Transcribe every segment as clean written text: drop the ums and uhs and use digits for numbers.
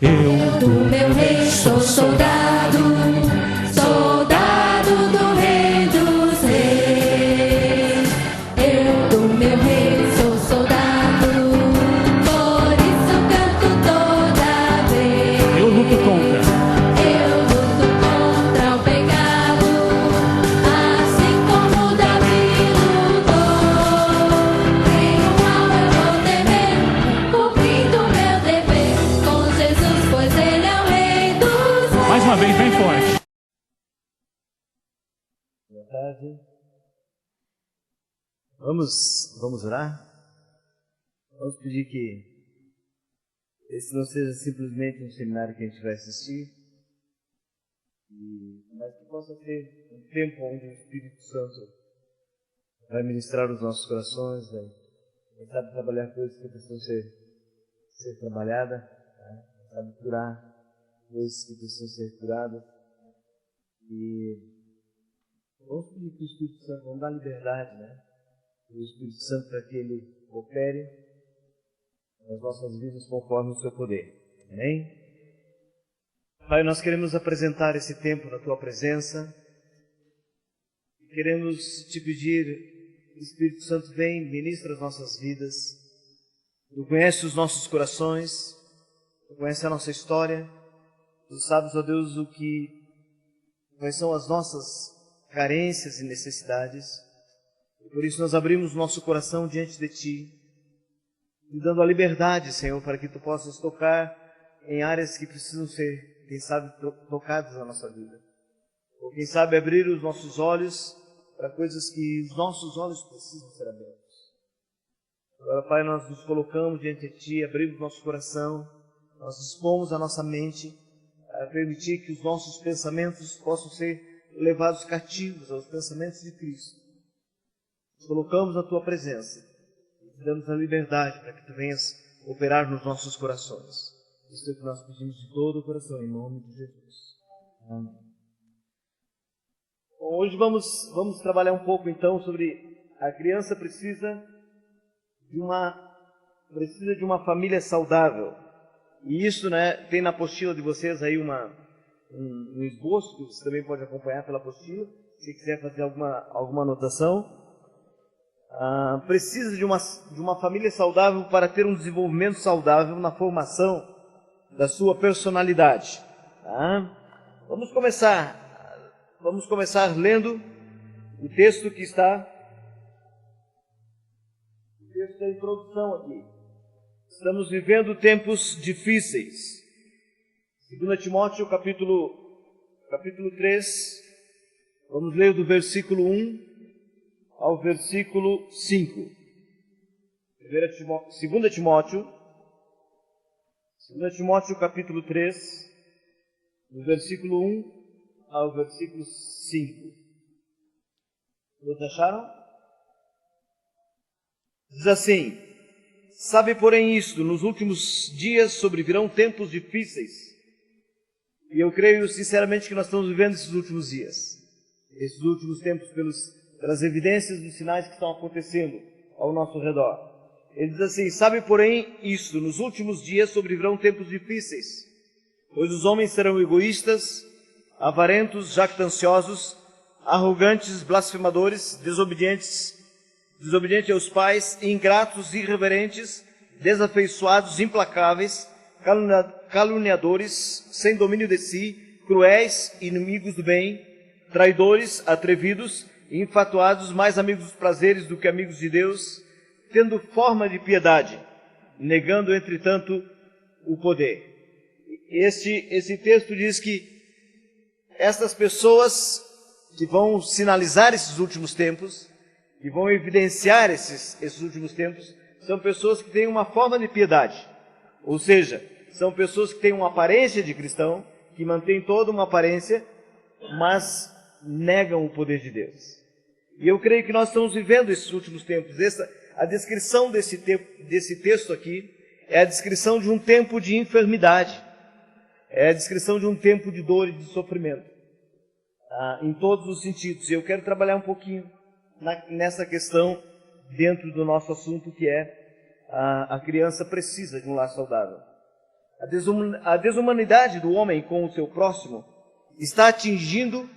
Eu do meu rei sou soldado, soldado do rei dos reis. Eu do meu rei sou soldado, por isso canto toda vez. Eu luto contra O pecado, assim como Davi lutou. Nem o mal eu vou temer, cumprindo meu dever com Jesus, pois Ele é o Rei dos Reis. mais uma vez bem forte. Boa tarde. Vamos orar? Vamos pedir que esse não seja simplesmente um seminário que a gente vai assistir, mas que possa ser um tempo onde o Espírito Santo vai ministrar os nossos corações, vai, quem sabe, trabalhar coisas que precisam ser trabalhadas, né? Quem sabe, curar coisas que precisam ser curadas. E vamos pedir que o Espírito Santo, vamos dar liberdade, né? O Espírito Santo, para que ele opere nas nossas vidas conforme o seu poder. Amém? Pai, nós queremos apresentar esse tempo na tua presença. Queremos te pedir, Espírito Santo, vem, ministra as nossas vidas. Tu conheces os nossos corações, tu conheces a nossa história, tu sabes, ó Deus, quais são as nossas carências e necessidades. E por isso nós abrimos nosso coração diante de Ti, te dando a liberdade, Senhor, para que Tu possas tocar em áreas que precisam ser, quem sabe, tocadas na nossa vida. Ou quem sabe abrir os nossos olhos para coisas que os nossos olhos precisam ser abertos. Agora, Pai, nós nos colocamos diante de Ti, abrimos nosso coração, nós dispomos a nossa mente a permitir que os nossos pensamentos possam ser levados cativos aos pensamentos de Cristo. Nos colocamos na Tua presença e te damos a liberdade para que Tu venhas operar nos nossos corações. Isso é o que nós pedimos de todo o coração, em nome de Jesus. Amém. Bom, hoje vamos trabalhar um pouco então sobre a criança precisa de uma família saudável. E isso, né, tem na apostila de vocês aí um esboço que você também pode acompanhar pela apostila, se quiser fazer alguma anotação. Precisa de uma família saudável para ter um desenvolvimento saudável na formação da sua personalidade. Tá? Vamos começar lendo o texto que está, o texto da introdução aqui. Estamos vivendo tempos difíceis. 2 Timóteo, capítulo 3, vamos ler do versículo 1 ao versículo 5. 2 Timóteo, capítulo 3, do versículo 1 ao versículo 5. Todos acharam? Diz assim: sabe, porém, isto, nos últimos dias sobrevirão tempos difíceis. E eu creio sinceramente que nós estamos vivendo esses últimos dias, esses últimos tempos, pelas evidências dos sinais que estão acontecendo ao nosso redor. Ele diz assim: sabe, porém, isto, nos últimos dias sobrevirão tempos difíceis, pois os homens serão egoístas, avarentos, jactanciosos, arrogantes, blasfemadores, desobedientes aos pais, ingratos, irreverentes, desafeiçoados, implacáveis, caluniadores, sem domínio de si, cruéis, inimigos do bem, traidores, atrevidos, infatuados, mais amigos dos prazeres do que amigos de Deus, tendo forma de piedade, negando, entretanto, o poder. Esse texto diz que estas pessoas que vão sinalizar esses últimos tempos, que vão evidenciar esses últimos tempos, são pessoas que têm uma forma de piedade. Ou seja, são pessoas que têm uma aparência de cristão, que mantêm toda uma aparência, mas negam o poder de Deus. E eu creio que nós estamos vivendo esses últimos tempos. A descrição desse texto aqui é a descrição de um tempo de enfermidade. É a descrição de um tempo de dor e de sofrimento. Em todos os sentidos. E eu quero trabalhar um pouquinho nessa questão dentro do nosso assunto, que é a criança precisa de um lar saudável. A desumanidade do homem com o seu próximo está atingindo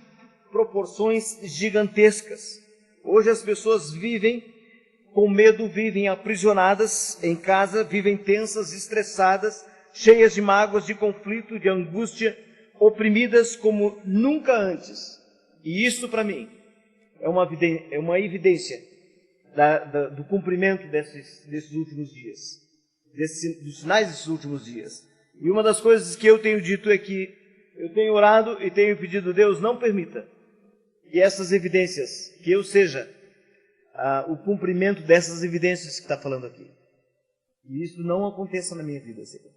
proporções gigantescas. Hoje as pessoas vivem com medo, vivem aprisionadas em casa, vivem tensas, estressadas, cheias de mágoas, de conflito, de angústia, oprimidas como nunca antes. E isso, para mim, é uma evidência do cumprimento desses últimos dias, dos sinais desses últimos dias. E uma das coisas que eu tenho dito é que eu tenho orado e tenho pedido a Deus, não permita que essas evidências, que eu seja o cumprimento dessas evidências que está falando aqui. E isso não aconteça na minha vida, Senhor.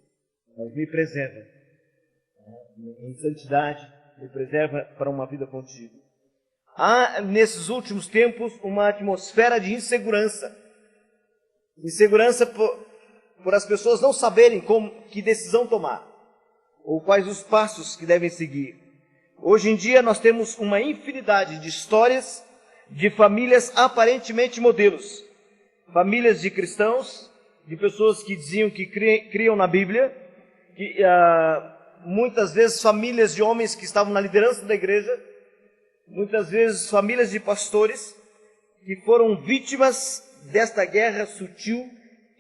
Mas me preserva em santidade, me preserva para uma vida contigo. Há, nesses últimos tempos, uma atmosfera de insegurança. Insegurança por as pessoas não saberem que decisão tomar, ou quais os passos que devem seguir. Hoje em dia nós temos uma infinidade de histórias de famílias aparentemente modelos. Famílias de cristãos, de pessoas que diziam que criam na Bíblia, muitas vezes famílias de homens que estavam na liderança da igreja, muitas vezes famílias de pastores que foram vítimas desta guerra sutil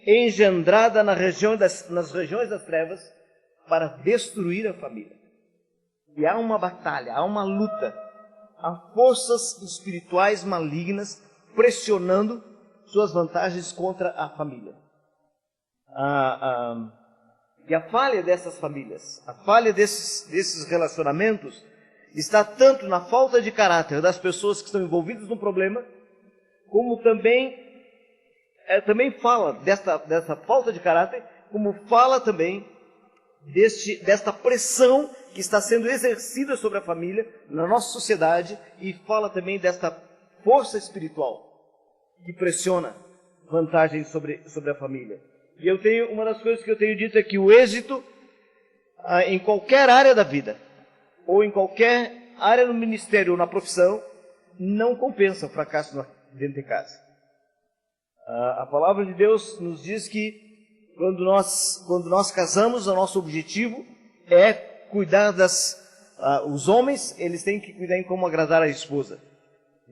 engendrada nas regiões das trevas para destruir a família. E há uma batalha, há uma luta, há forças espirituais malignas pressionando suas vantagens contra a família. E a falha dessas famílias, a falha desses relacionamentos está tanto na falta de caráter das pessoas que estão envolvidas no problema, como também fala dessa falta de caráter, como fala também desta pressão que está sendo exercida sobre a família na nossa sociedade, e fala também desta força espiritual que pressiona vantagens sobre a família. E uma das coisas que eu tenho dito é que o êxito em qualquer área da vida, ou em qualquer área no ministério ou na profissão, não compensa o fracasso dentro de casa. A palavra de Deus nos diz que quando nós casamos, o nosso objetivo é cuidar os homens, eles têm que cuidar em como agradar a esposa.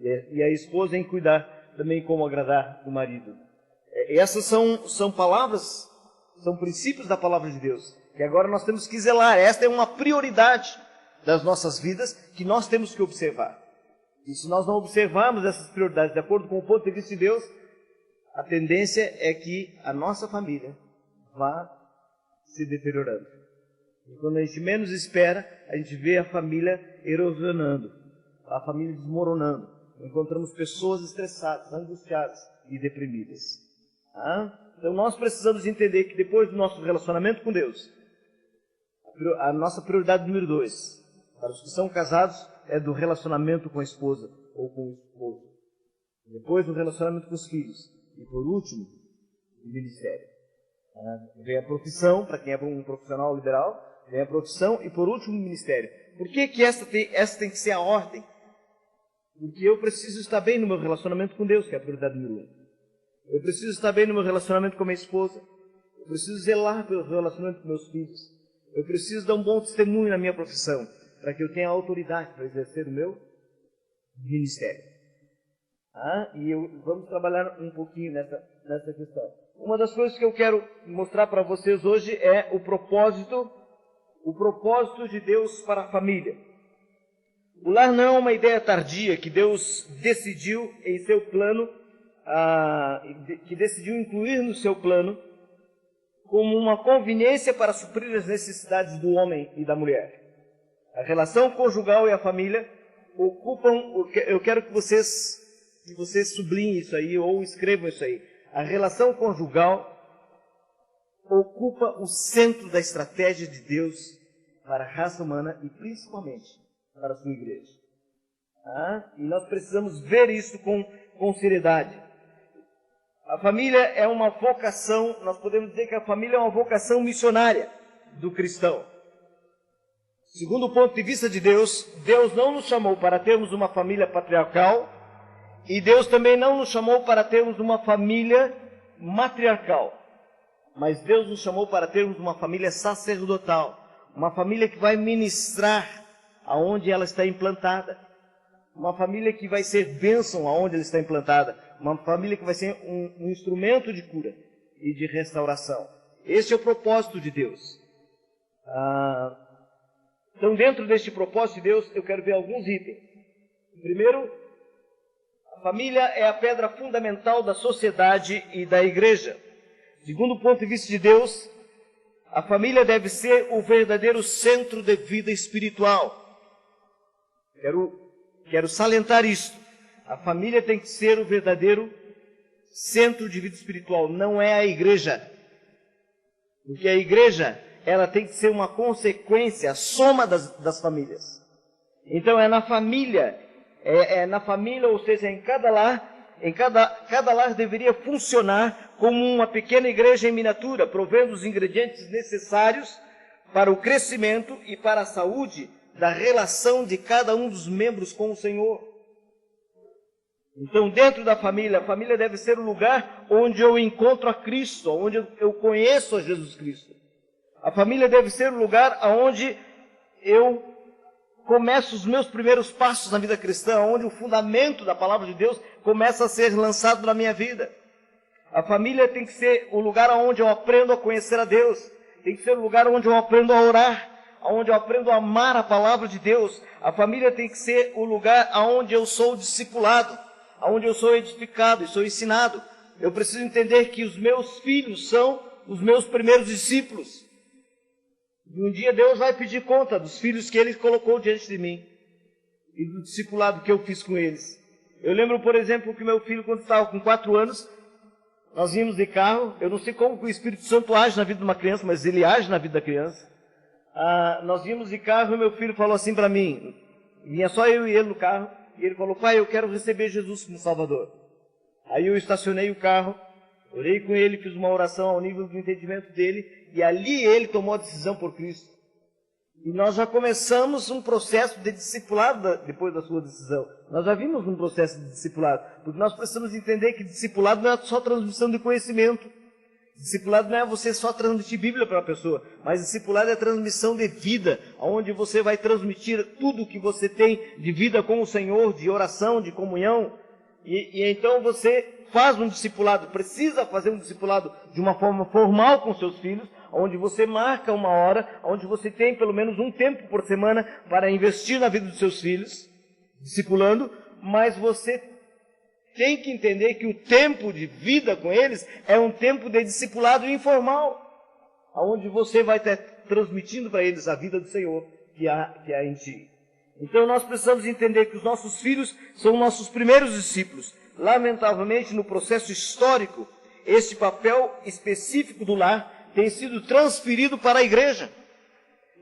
E a esposa tem que cuidar também em como agradar o marido. Essas são palavras, são princípios da palavra de Deus, que agora nós temos que zelar. Esta é uma prioridade das nossas vidas que nós temos que observar. E se nós não observarmos essas prioridades de acordo com o ponto de vista de Deus, a tendência é que a nossa família vá se deteriorando. E quando a gente menos espera, a gente vê a família erosionando, a família desmoronando. Encontramos pessoas estressadas, angustiadas e deprimidas. Então nós precisamos entender que depois do nosso relacionamento com Deus, a nossa prioridade número 2, para os que são casados, é do relacionamento com a esposa ou com o esposo. Depois do relacionamento com os filhos. E por último, o ministério. Vem a profissão, para quem é um profissional liberal, vem a profissão e por último o ministério. Por que essa tem que ser a ordem? Porque eu preciso estar bem no meu relacionamento com Deus, que é a prioridade número 1. Eu preciso estar bem no meu relacionamento com a minha esposa. Eu preciso zelar pelo relacionamento com meus filhos. Eu preciso dar um bom testemunho na minha profissão, para que eu tenha autoridade para exercer o meu ministério. Vamos trabalhar um pouquinho nessa questão. Uma das coisas que eu quero mostrar para vocês hoje é o propósito de Deus para a família. O lar não é uma ideia tardia que Deus decidiu em seu plano, que decidiu incluir no seu plano como uma conveniência para suprir as necessidades do homem e da mulher. A relação conjugal e a família ocupam, eu quero que vocês sublinhem isso aí ou escrevam isso aí. A relação conjugal ocupa o centro da estratégia de Deus para a raça humana e principalmente para a sua igreja. E nós precisamos ver isso com seriedade. A família é uma vocação, nós podemos dizer que a família é uma vocação missionária do cristão. Segundo o ponto de vista de Deus, Deus não nos chamou para termos uma família patriarcal e Deus também não nos chamou para termos uma família matriarcal. Mas Deus nos chamou para termos uma família sacerdotal, uma família que vai ministrar aonde ela está implantada, uma família que vai ser bênção aonde ela está implantada, uma família que vai ser um instrumento de cura e de restauração. Esse é o propósito de Deus. Então, dentro deste propósito de Deus, eu quero ver alguns itens. Primeiro, a família é a pedra fundamental da sociedade e da igreja. Segundo o ponto de vista de Deus, a família deve ser o verdadeiro centro de vida espiritual. Quero salientar isso. A família tem que ser o verdadeiro centro de vida espiritual, não é a igreja. Porque a igreja, ela tem que ser uma consequência, a soma das famílias. Então é na família, ou seja, em cada lar, cada lar deveria funcionar como uma pequena igreja em miniatura, provendo os ingredientes necessários para o crescimento e para a saúde da relação de cada um dos membros com o Senhor. Então, dentro da família, a família deve ser o lugar onde eu encontro a Cristo, onde eu conheço a Jesus Cristo. A família deve ser o lugar onde eu começo os meus primeiros passos na vida cristã, onde o fundamento da palavra de Deus começa a ser lançado na minha vida. A família tem que ser o lugar onde eu aprendo a conhecer a Deus, tem que ser o lugar onde eu aprendo a orar, onde eu aprendo a amar a palavra de Deus. A família tem que ser o lugar onde eu sou discipulado, onde eu sou edificado e sou ensinado. Eu preciso entender que os meus filhos são os meus primeiros discípulos. E um dia Deus vai pedir conta dos filhos que Ele colocou diante de mim e do discipulado que eu fiz com eles. Eu lembro, por exemplo, que meu filho, quando estava com 4 anos, nós íamos de carro. Eu não sei como o Espírito Santo age na vida de uma criança, mas ele age na vida da criança. Nós íamos de carro e meu filho falou assim para mim, vinha só eu e ele no carro, e ele falou: pai, eu quero receber Jesus como Salvador. Aí eu estacionei o carro, orei com ele, fiz uma oração ao nível do entendimento dele, e ali ele tomou a decisão por Cristo. E nós já começamos um processo de discipulado depois da sua decisão. Nós já vimos um processo de discipulado, porque nós precisamos entender que discipulado não é só transmissão de conhecimento. Discipulado não é você só transmitir Bíblia para a pessoa, mas discipulado é transmissão de vida, onde você vai transmitir tudo o que você tem de vida com o Senhor, de oração, de comunhão. E então você faz um discipulado, precisa fazer um discipulado de uma forma formal com seus filhos, onde você marca uma hora, onde você tem pelo menos um tempo por semana para investir na vida dos seus filhos, discipulando, mas você tem que entender que o tempo de vida com eles é um tempo de discipulado informal, onde você vai estar transmitindo para eles a vida do Senhor que há em ti. Então nós precisamos entender que os nossos filhos são nossos primeiros discípulos. Lamentavelmente, no processo histórico, esse papel específico do lar tem sido transferido para a igreja.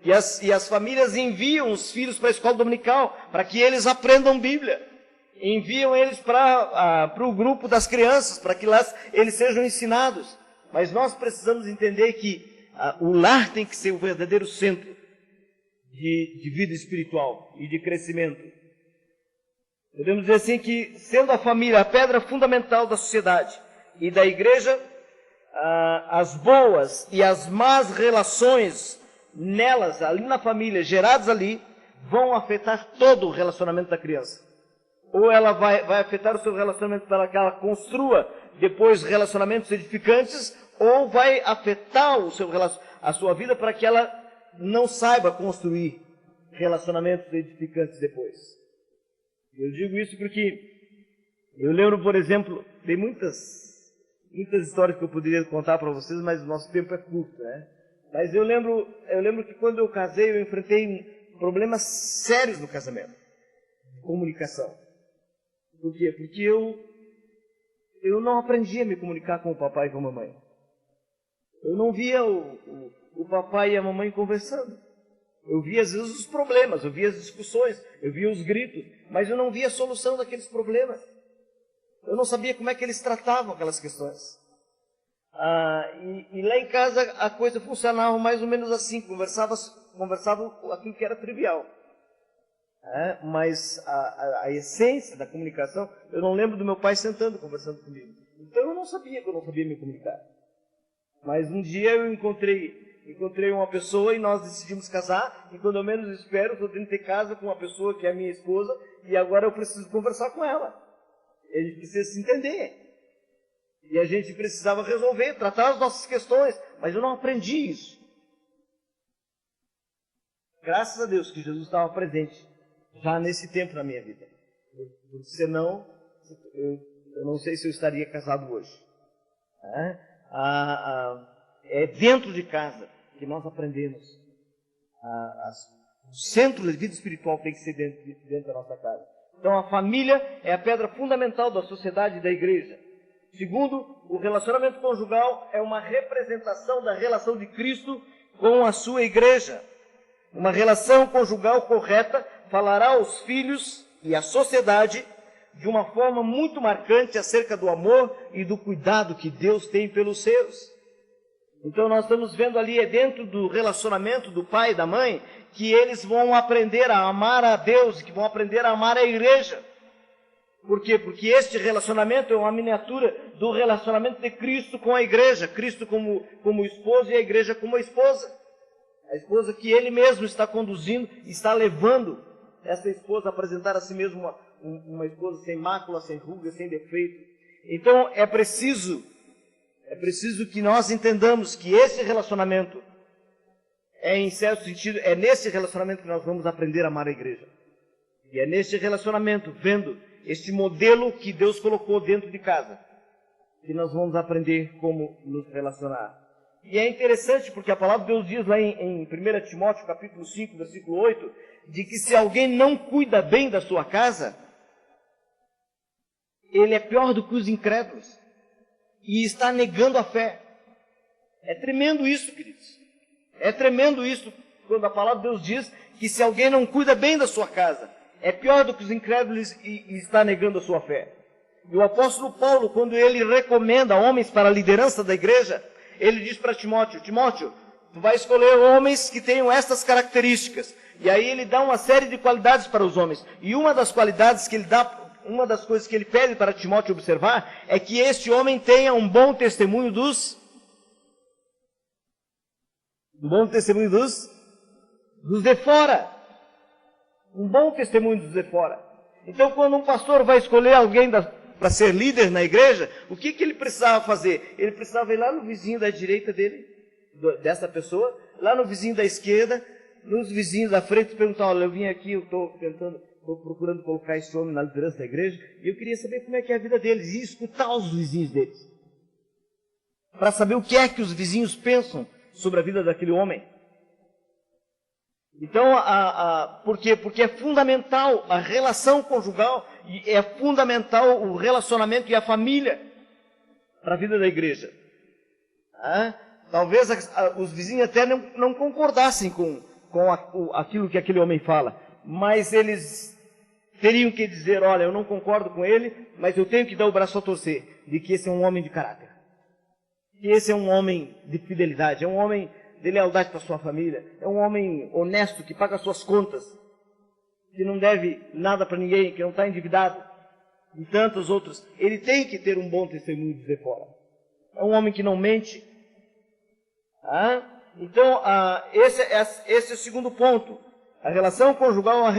E as famílias enviam os filhos para a escola dominical, para que eles aprendam Bíblia. Enviam eles para o grupo das crianças, para que lá eles sejam ensinados. Mas nós precisamos entender que o lar tem que ser o verdadeiro centro de vida espiritual e de crescimento. Podemos dizer assim que, sendo a família a pedra fundamental da sociedade e da igreja, as boas e as más relações nelas, ali na família, geradas ali, vão afetar todo o relacionamento da criança. Ou ela vai afetar o seu relacionamento para que ela construa depois relacionamentos edificantes, ou vai afetar a sua vida para que ela não saiba construir relacionamentos edificantes depois. Eu digo isso porque eu lembro, por exemplo, tem muitas histórias que eu poderia contar para vocês, mas o nosso tempo é curto, né? Mas eu lembro que quando eu casei, eu enfrentei problemas sérios no casamento, de comunicação. Por quê? Porque eu não aprendi a me comunicar com o papai e com a mamãe. Eu não via o papai e a mamãe conversando. Eu via às vezes os problemas, eu via as discussões, eu via os gritos, mas eu não via a solução daqueles problemas. Eu não sabia como é que eles tratavam aquelas questões. E lá em casa a coisa funcionava mais ou menos assim, conversava aquilo que era trivial. Mas a essência da comunicação, eu não lembro do meu pai sentando conversando comigo. Então eu não sabia que eu não sabia me comunicar. Mas um dia eu encontrei uma pessoa e nós decidimos casar, e quando eu menos espero, estou dentro de casa com uma pessoa que é minha esposa, e agora eu preciso conversar com ela. A gente precisa se entender. E a gente precisava resolver, tratar as nossas questões, mas eu não aprendi isso. Graças a Deus que Jesus estava presente já nesse tempo na minha vida. Porque senão, eu não sei se eu estaria casado hoje. É dentro de casa que nós aprendemos. O centro da vida espiritual tem que ser dentro da nossa casa. Então a família é a pedra fundamental da sociedade e da igreja. Segundo, o relacionamento conjugal é uma representação da relação de Cristo com a sua igreja. Uma relação conjugal correta falará aos filhos e à sociedade de uma forma muito marcante acerca do amor e do cuidado que Deus tem pelos seus. Então nós estamos vendo ali, dentro do relacionamento do pai e da mãe, que eles vão aprender a amar a Deus, que vão aprender a amar a igreja. Por quê? Porque este relacionamento é uma miniatura do relacionamento de Cristo com a igreja. Cristo como esposo e a igreja como a esposa. A esposa que ele mesmo está conduzindo, está levando essa esposa a apresentar a si mesmo uma esposa sem mácula, sem ruga, sem defeito. Então é preciso que nós entendamos que esse relacionamento em certo sentido, é nesse relacionamento que nós vamos aprender a amar a igreja. E é nesse relacionamento, vendo este modelo que Deus colocou dentro de casa, que nós vamos aprender como nos relacionar. E é interessante porque a palavra de Deus diz lá em 1 Timóteo capítulo 5, versículo 8, de que se alguém não cuida bem da sua casa, ele é pior do que os incrédulos e está negando a fé. É tremendo isso, queridos. É tremendo isso quando a palavra de Deus diz que se alguém não cuida bem da sua casa, é pior do que os incrédulos e está negando a sua fé. E o apóstolo Paulo, quando ele recomenda homens para a liderança da igreja, ele diz para Timóteo, Timóteo, tu vai escolher homens que tenham estas características. E aí ele dá uma série de qualidades para os homens. E uma das qualidades que ele dá, uma das coisas que ele pede para Timóteo observar, é que este homem tenha um bom testemunho dos de fora. Um bom testemunho dos de fora. Então, quando um pastor vai escolher alguém para ser líder na igreja, o que ele precisava fazer? Ele precisava ir lá no vizinho da direita dele, dessa pessoa, lá no vizinho da esquerda, nos vizinhos da frente, e perguntar, olha, eu vim aqui, eu estou procurando colocar esse homem na liderança da igreja, e eu queria saber como é que é a vida deles, e escutar os vizinhos deles, para saber o que é que os vizinhos pensam sobre a vida daquele homem. Então, por quê? Porque é fundamental a relação conjugal, e é fundamental o relacionamento e a família para a vida da igreja. Talvez os vizinhos até não concordassem com aquilo que aquele homem fala, mas eles teriam que dizer, olha, eu não concordo com ele, mas eu tenho que dar o braço a torcer, de que esse é um homem de caráter, que esse é um homem de fidelidade, é um homem de lealdade para a sua família, é um homem honesto, que paga as suas contas, que não deve nada para ninguém, que não está endividado, e tantos outros. Ele tem que ter um bom testemunho de dizer fora. É um homem que não mente. Então, esse é o segundo ponto. A relação conjugal é uma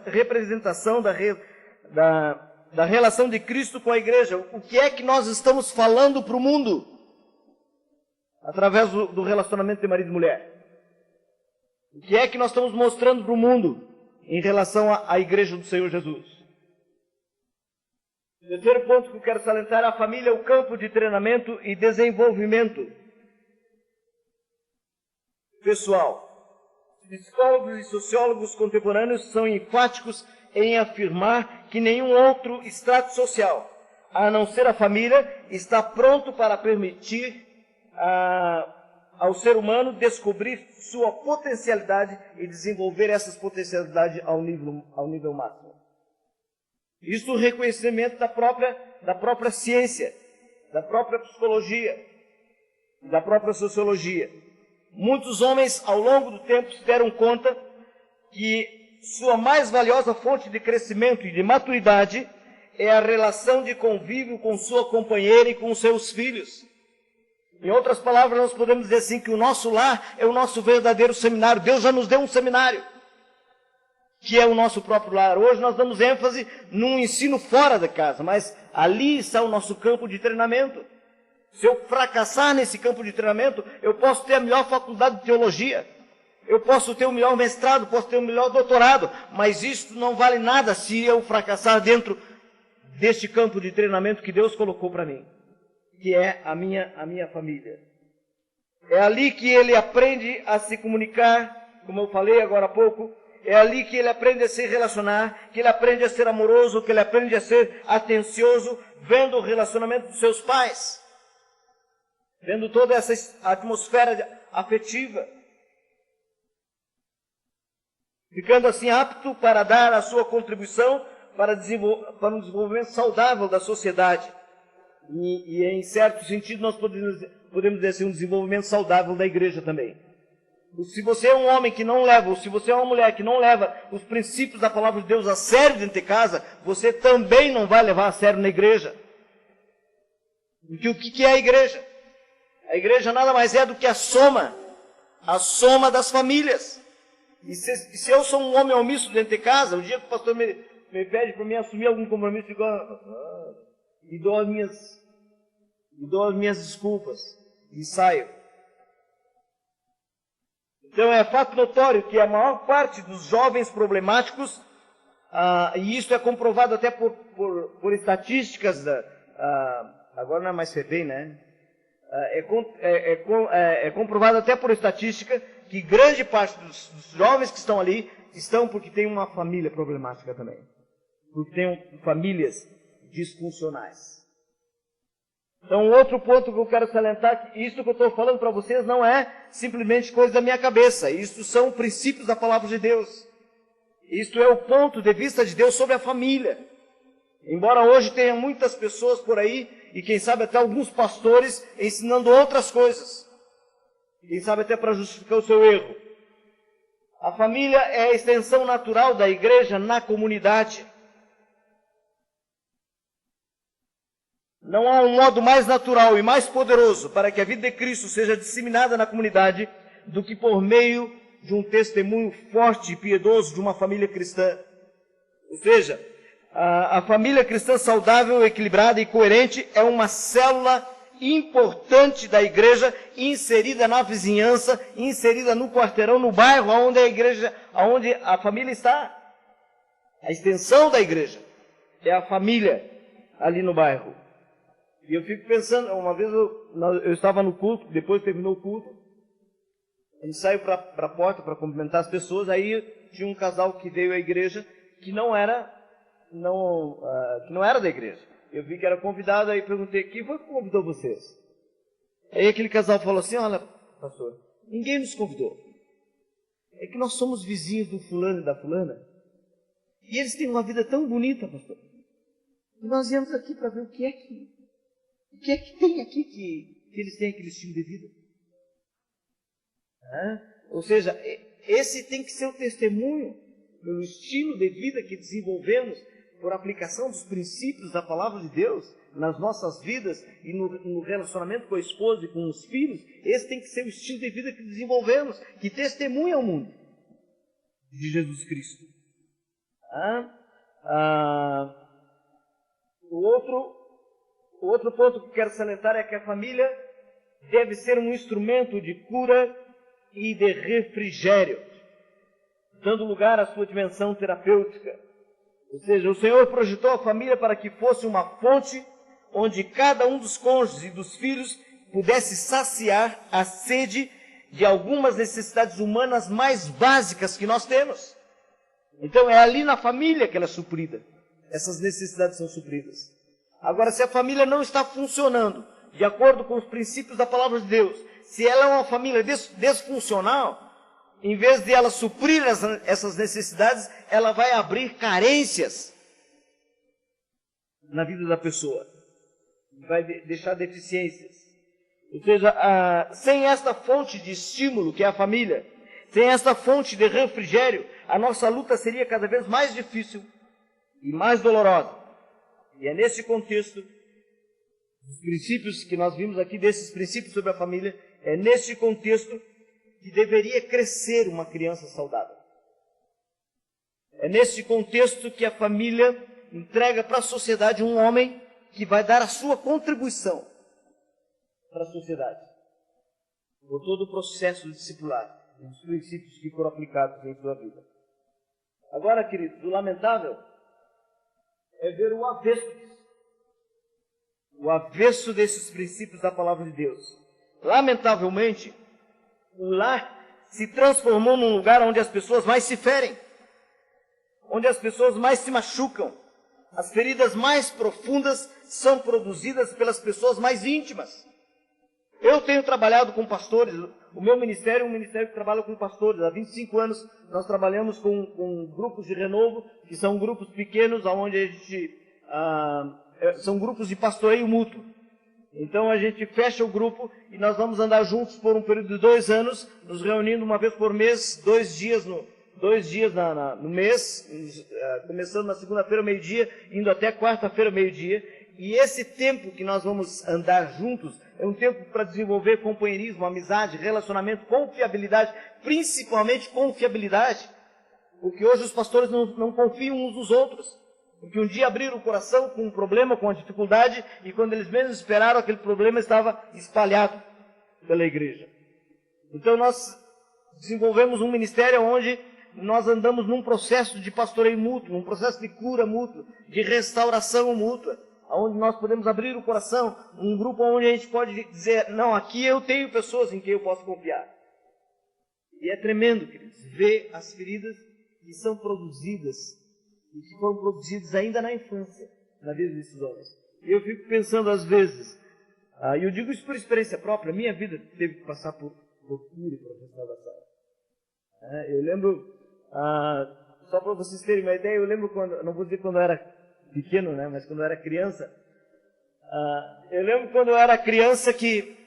representação da relação de Cristo com a igreja. O que é que nós estamos falando para o mundo? Através do relacionamento de marido e mulher. O que é que nós estamos mostrando para o mundo em relação à igreja do Senhor Jesus? O terceiro ponto que eu quero salientar é a família, o campo de treinamento e desenvolvimento pessoal. Psicólogos e sociólogos contemporâneos são enfáticos em afirmar que nenhum outro estrato social, a não ser a família, está pronto para permitir ao ser humano descobrir sua potencialidade e desenvolver essas potencialidades ao nível máximo. Isso o reconhecimento da própria ciência, da própria psicologia, da própria sociologia. Muitos homens, ao longo do tempo, se deram conta que sua mais valiosa fonte de crescimento e de maturidade é a relação de convívio com sua companheira e com seus filhos. Em outras palavras, nós podemos dizer assim que o nosso lar é o nosso verdadeiro seminário. Deus já nos deu um seminário, que é o nosso próprio lar. Hoje nós damos ênfase num ensino fora da casa, mas ali está o nosso campo de treinamento. Se eu fracassar nesse campo de treinamento, eu posso ter a melhor faculdade de teologia, eu posso ter o melhor mestrado, posso ter o melhor doutorado, mas isso não vale nada se eu fracassar dentro deste campo de treinamento que Deus colocou para mim, que é a minha família. É ali que ele aprende a se comunicar, como eu falei agora há pouco. É ali que ele aprende a se relacionar, que ele aprende a ser amoroso, que ele aprende a ser atencioso, vendo o relacionamento dos seus pais, vendo toda essa atmosfera afetiva, ficando assim apto para dar a sua contribuição para um desenvolvimento saudável da sociedade. E em certo sentido nós podemos dizer assim, um desenvolvimento saudável da igreja também. Se você é um homem que não leva, ou se você é uma mulher que não leva os princípios da palavra de Deus a sério dentro de casa, você também não vai levar a sério na igreja. Porque o que é a igreja? A igreja nada mais é do que a soma das famílias. E se eu sou um homem omisso dentro de casa, o dia que o pastor me pede para mim assumir algum compromisso, e dou as minhas desculpas e saio. Então é fato notório que a maior parte dos jovens problemáticos, e isso é comprovado até por estatísticas, agora não é mais FEBEM, né? É comprovado até por estatística que grande parte dos jovens que estão ali estão porque tem uma família problemática também. Porque tem famílias disfuncionais. Então, outro ponto que eu quero salientar, que isso que eu estou falando para vocês não é simplesmente coisa da minha cabeça. Isso são princípios da palavra de Deus. Isto é o ponto de vista de Deus sobre a família. Embora hoje tenha muitas pessoas por aí, e quem sabe até alguns pastores, ensinando outras coisas. Quem sabe até para justificar o seu erro. A família é a extensão natural da igreja na comunidade. Não há um modo mais natural e mais poderoso para que a vida de Cristo seja disseminada na comunidade do que por meio de um testemunho forte e piedoso de uma família cristã. Ou seja, a família cristã saudável, equilibrada e coerente é uma célula importante da igreja, inserida na vizinhança, inserida no quarteirão, no bairro onde a igreja, onde a família está. A extensão da igreja é a família ali no bairro. E eu fico pensando, uma vez eu estava no culto, depois terminou o culto, a gente saiu para a porta para cumprimentar as pessoas, aí tinha um casal que veio à igreja que não era da igreja. Eu vi que era convidado, aí perguntei, quem foi que convidou vocês? Aí aquele casal falou assim, olha, pastor, ninguém nos convidou. É que nós somos vizinhos do fulano e da fulana, e eles têm uma vida tão bonita, pastor. E nós viemos aqui para ver o que é que tem aqui que eles têm aquele estilo de vida. Ou seja, esse tem que ser o testemunho pelo estilo de vida que desenvolvemos por aplicação dos princípios da palavra de Deus nas nossas vidas e no relacionamento com a esposa e com os filhos. Esse tem que ser o estilo de vida que desenvolvemos, que testemunha ao mundo de Jesus Cristo. O outro ponto que quero salientar é que a família deve ser um instrumento de cura e de refrigério, dando lugar à sua dimensão terapêutica. Ou seja, o Senhor projetou a família para que fosse uma fonte onde cada um dos cônjuges e dos filhos pudesse saciar a sede de algumas necessidades humanas mais básicas que nós temos. Então é ali na família que ela é suprida. Essas necessidades são supridas. Agora, se a família não está funcionando de acordo com os princípios da palavra de Deus, se ela é uma família disfuncional, em vez de ela suprir essas necessidades, ela vai abrir carências na vida da pessoa. Vai deixar deficiências. Ou seja, sem esta fonte de estímulo, que é a família, sem esta fonte de refrigério, a nossa luta seria cada vez mais difícil e mais dolorosa. E é nesse contexto Os princípios que nós vimos aqui, desses princípios sobre a família, é neste contexto que deveria crescer uma criança saudável. É neste contexto que a família entrega para a sociedade um homem que vai dar a sua contribuição para a sociedade, por todo o processo discipular, os princípios que foram aplicados em sua vida. Agora, queridos, o lamentável é ver o avesso desses princípios da palavra de Deus. Lamentavelmente, o lar se transformou num lugar onde as pessoas mais se ferem, onde as pessoas mais se machucam. As feridas mais profundas são produzidas pelas pessoas mais íntimas. Eu tenho trabalhado com pastores, o meu ministério é um ministério que trabalha com pastores. Há 25 anos nós trabalhamos com grupos de renovo, que são grupos pequenos, onde a gente, são grupos de pastoreio mútuo. Então a gente fecha o grupo e nós vamos andar juntos por um período de 2 anos, nos reunindo uma vez por mês, 2 dias no mês, começando na segunda-feira ao meio-dia, indo até quarta-feira ao meio-dia. E esse tempo que nós vamos andar juntos é um tempo para desenvolver companheirismo, amizade, relacionamento, confiabilidade, principalmente confiabilidade. Porque hoje os pastores não confiam uns nos outros. Porque um dia abriram o coração com um problema, com uma dificuldade, e quando eles menos esperaram, aquele problema estava espalhado pela igreja. Então nós desenvolvemos um ministério onde nós andamos num processo de pastoreio mútuo, num processo de cura mútua, de restauração mútua, onde nós podemos abrir o coração, um grupo onde a gente pode dizer, não, aqui eu tenho pessoas em quem eu posso confiar. E é tremendo, queridos, ver as feridas que são produzidas, e que foram produzidas ainda na infância, na vida desses homens. E eu fico pensando às vezes, e eu digo isso por experiência própria, minha vida teve que passar por cura e por restauração. Eu lembro, só para vocês terem uma ideia, eu lembro quando, não vou dizer quando eu era pequeno, né, mas quando eu era criança, eu lembro quando eu era criança que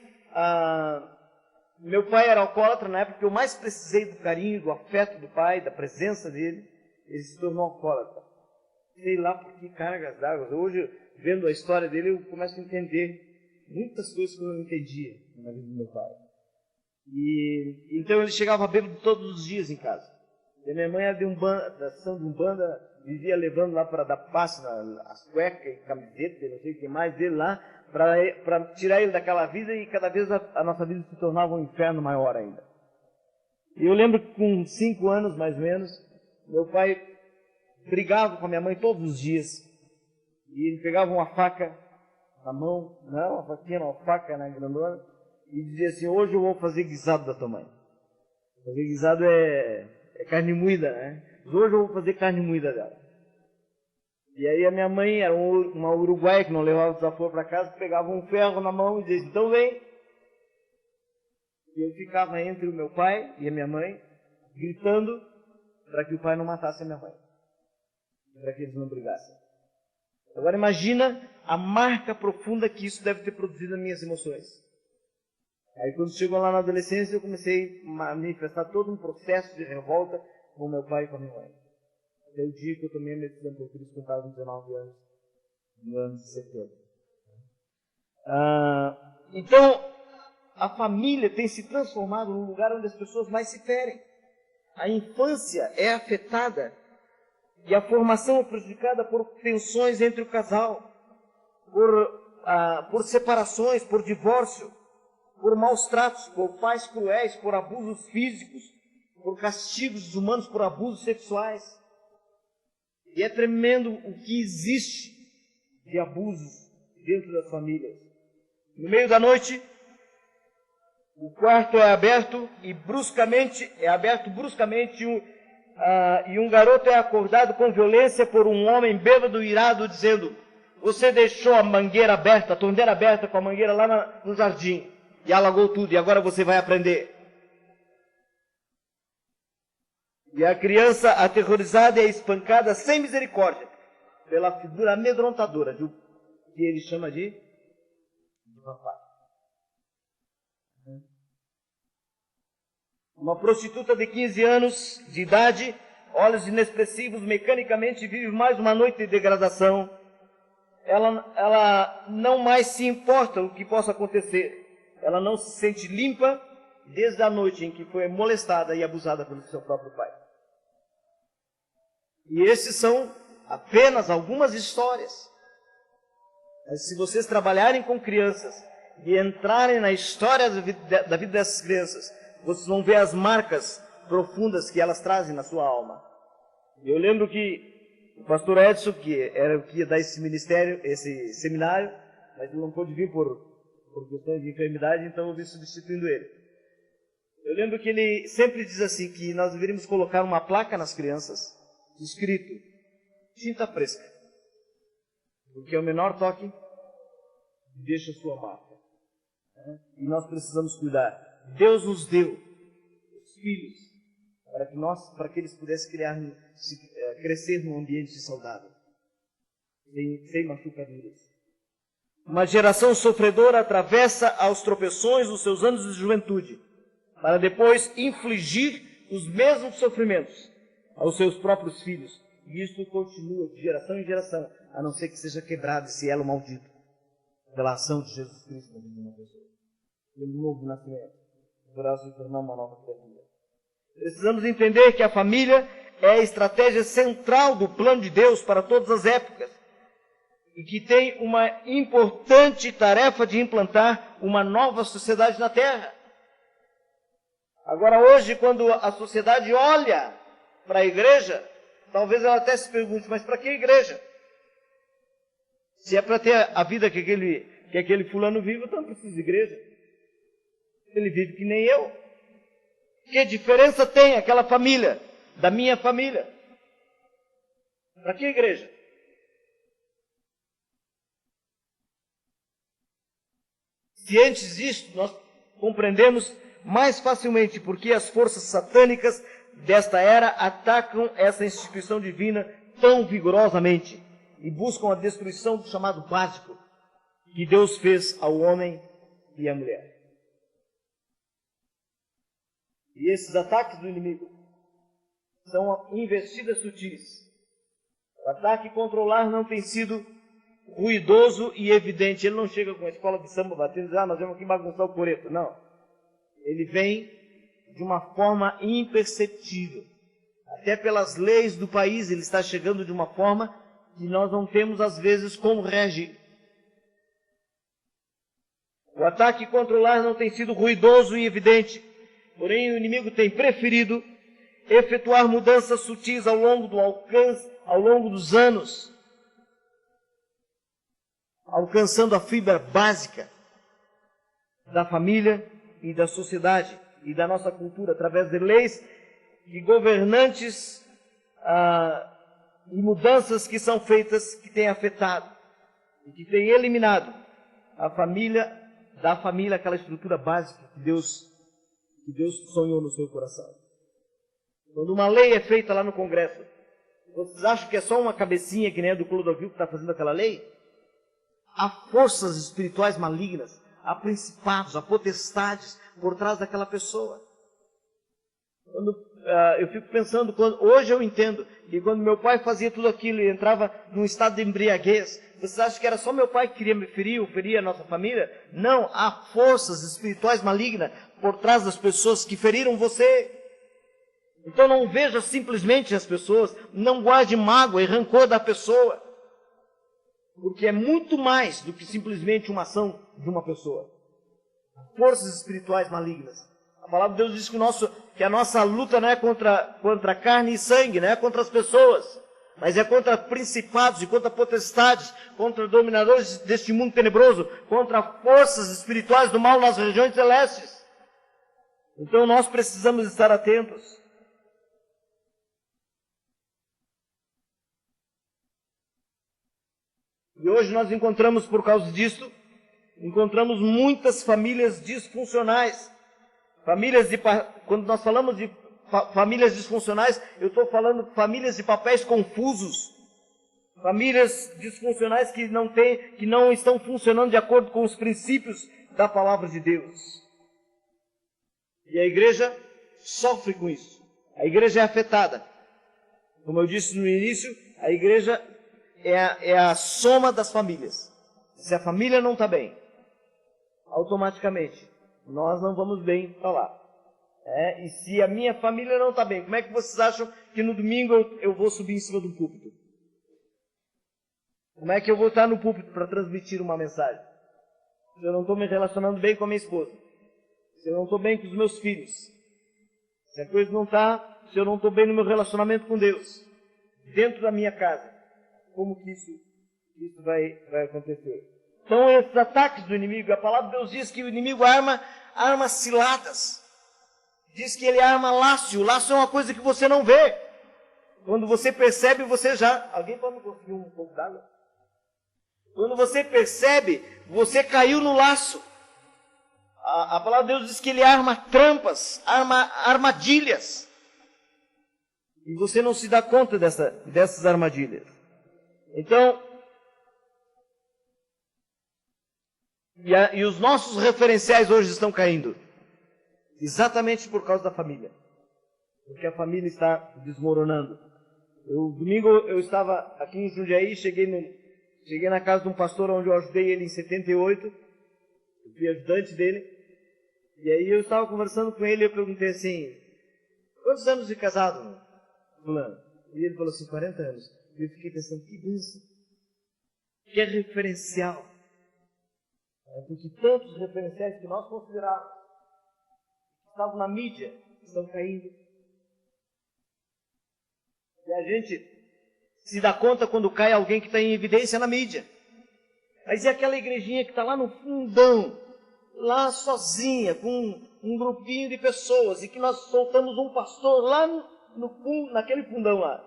meu pai era alcoólatra. Na época que eu mais precisei do carinho, do afeto do pai, da presença dele, ele se tornou alcoólatra. Sei lá por que cargas d'água. Hoje, vendo a história dele, eu começo a entender muitas coisas que eu não entendia na vida do meu pai. E então ele chegava bêbado todos os dias em casa. E a minha mãe era de Umbanda, vivia levando lá para dar passe as cuecas e camiseta, não sei o que mais dele lá, para tirar ele daquela vida, e cada vez a nossa vida se tornava um inferno maior ainda. E eu lembro que com 5 anos, mais ou menos, meu pai brigava com a minha mãe todos os dias. E ele pegava uma faca na mão, não, uma faquinha, uma faca na grandona, e dizia assim, hoje eu vou fazer guisado da tua mãe. Fazer guisado é carne moída, né? Hoje eu vou fazer carne moída dela. E aí a minha mãe era uma uruguaia que não levava desaforo para casa, pegava um ferro na mão e dizia, então vem. E eu ficava entre o meu pai e a minha mãe, gritando para que o pai não matasse a minha mãe, para que eles não brigassem. Agora imagina a marca profunda que isso deve ter produzido nas minhas emoções. Aí quando chegou lá na adolescência, eu comecei a manifestar todo um processo de revolta com meu pai e com a minha mãe. Até o dia que eu tomei a minha decisão por Cristo, quando eu estava com 19 anos, no ano de setembro. Então, a família tem se transformado num lugar onde as pessoas mais se ferem. A infância é afetada e a formação é prejudicada por tensões entre o casal, por separações, por divórcio, por maus tratos, por pais cruéis, por abusos físicos, por castigos desumanos, por abusos sexuais. E é tremendo o que existe de abusos dentro das famílias. No meio da noite, o quarto é aberto bruscamente, e um garoto é acordado com violência por um homem bêbado e irado, dizendo, você deixou a mangueira aberta, a torneira aberta com a mangueira lá no jardim, e alagou tudo, e agora você vai aprender. E a criança aterrorizada é espancada sem misericórdia pela figura amedrontadora, que ele chama de papai. Uma prostituta de 15 anos de idade, olhos inexpressivos, mecanicamente vive mais uma noite de degradação. ela não mais se importa o que possa acontecer. Ela não se sente limpa desde a noite em que foi molestada e abusada pelo seu próprio pai. E esses são apenas algumas histórias. Mas se vocês trabalharem com crianças e entrarem na história da vida dessas crianças, vocês vão ver as marcas profundas que elas trazem na sua alma. Eu lembro que o pastor Edson, que era o que ia dar esse ministério, esse seminário, mas ele não pôde vir por questões de enfermidade, então eu vim substituindo ele. Eu lembro que ele sempre diz assim, que nós deveríamos colocar uma placa nas crianças, escrito, tinta fresca, porque o menor toque deixa sua marca. E nós precisamos cuidar. Deus nos deu os filhos para que eles pudessem crescer num ambiente saudável, sem machucaduras. Uma geração sofredora atravessa aos tropeções os seus anos de juventude, para depois infligir os mesmos sofrimentos aos seus próprios filhos. E isso continua de geração em geração, a não ser que seja quebrado esse elo maldito pela ação de Jesus Cristo na vida de uma pessoa. Pelo novo nascimento, poderá se tornar uma nova criatura. Precisamos entender que a família é a estratégia central do plano de Deus para todas as épocas e que tem uma importante tarefa de implantar uma nova sociedade na Terra. Agora, hoje, quando a sociedade olha para a igreja, talvez ela até se pergunte, mas para que igreja? Se é para ter a vida que aquele fulano vive, então não precisa de igreja. Ele vive que nem eu. Que diferença tem aquela família da minha família? Para que igreja? Cientes disto, nós compreendemos mais facilmente porque as forças satânicas desta era atacam essa instituição divina tão vigorosamente e buscam a destruição do chamado básico que Deus fez ao homem e à mulher. E esses ataques do inimigo são investidas sutis. O ataque contra o lar não tem sido ruidoso e evidente. Ele não chega com a escola de samba batendo e diz, nós vamos aqui bagunçar o coreto. Não. Ele vem de uma forma imperceptível. Até pelas leis do país, ele está chegando de uma forma que nós não temos, às vezes, como reagir. O ataque contra o lar não tem sido ruidoso e evidente. Porém, o inimigo tem preferido efetuar mudanças sutis ao longo dos anos, alcançando a fibra básica da família e da sociedade e da nossa cultura, através de leis e governantes e mudanças que são feitas, que têm afetado e que têm eliminado a família, da família, aquela estrutura básica que Deus sonhou no seu coração. Quando uma lei é feita lá no Congresso, vocês acham que é só uma cabecinha que nem a do Clodovil que está fazendo aquela lei? Há forças espirituais malignas, há principados, há potestades por trás daquela pessoa. Eu fico pensando, hoje eu entendo que quando meu pai fazia tudo aquilo e entrava num estado de embriaguez, vocês acham que era só meu pai que queria me ferir ou ferir a nossa família? Não, há forças espirituais malignas por trás das pessoas que feriram você. Então não veja simplesmente as pessoas, não guarde mágoa e rancor da pessoa, porque é muito mais do que simplesmente uma ação de uma pessoa. Forças espirituais malignas. A palavra de Deus diz que a nossa luta não é contra carne e sangue, não é contra as pessoas, mas é contra principados e contra potestades, contra dominadores deste mundo tenebroso, contra forças espirituais do mal nas regiões celestes. Então nós precisamos estar atentos. E hoje nós encontramos, por causa disso, encontramos muitas famílias disfuncionais. Quando nós falamos de famílias disfuncionais, eu estou falando de famílias de papéis confusos. Famílias disfuncionais que não estão funcionando de acordo com os princípios da palavra de Deus. E a igreja sofre com isso. A igreja é afetada. Como eu disse no início, a igreja é a soma das famílias. Se a família não está bem, automaticamente nós não vamos bem para lá. E se a minha família não está bem, como é que vocês acham que no domingo eu vou subir em cima do púlpito? Como é que eu vou estar no púlpito para transmitir uma mensagem? Se eu não estou me relacionando bem com a minha esposa, se eu não estou bem com os meus filhos, se a coisa não está, se eu não estou bem no meu relacionamento com Deus, dentro da minha casa, como que isso vai acontecer? Então, esses ataques do inimigo, a palavra de Deus diz que o inimigo arma armas ciladas. Diz que ele arma laço. O laço é uma coisa que você não vê. Quando você percebe, você já... Alguém pode me conseguir um pouco d'água? Quando você percebe, você caiu no laço. A palavra de Deus diz que ele arma trampas, arma armadilhas. E você não se dá conta dessas armadilhas. Então, e os nossos referenciais hoje estão caindo. Exatamente por causa da família. Porque a família está desmoronando. Domingo eu estava aqui em Jundiaí, cheguei na casa de um pastor onde eu ajudei ele em 78. Eu fui ajudante dele. E aí eu estava conversando com ele e eu perguntei assim, quantos anos de casado, fulano? E ele falou assim, 40 anos. E eu fiquei pensando, que bênção. Que referencial. Porque tantos referenciais que nós considerávamos que estavam na mídia estão caindo. E a gente se dá conta quando cai alguém que está em evidência na mídia. Mas é aquela igrejinha que está lá no fundão, lá sozinha, com um grupinho de pessoas, e que nós soltamos um pastor lá no fundo, naquele fundão lá.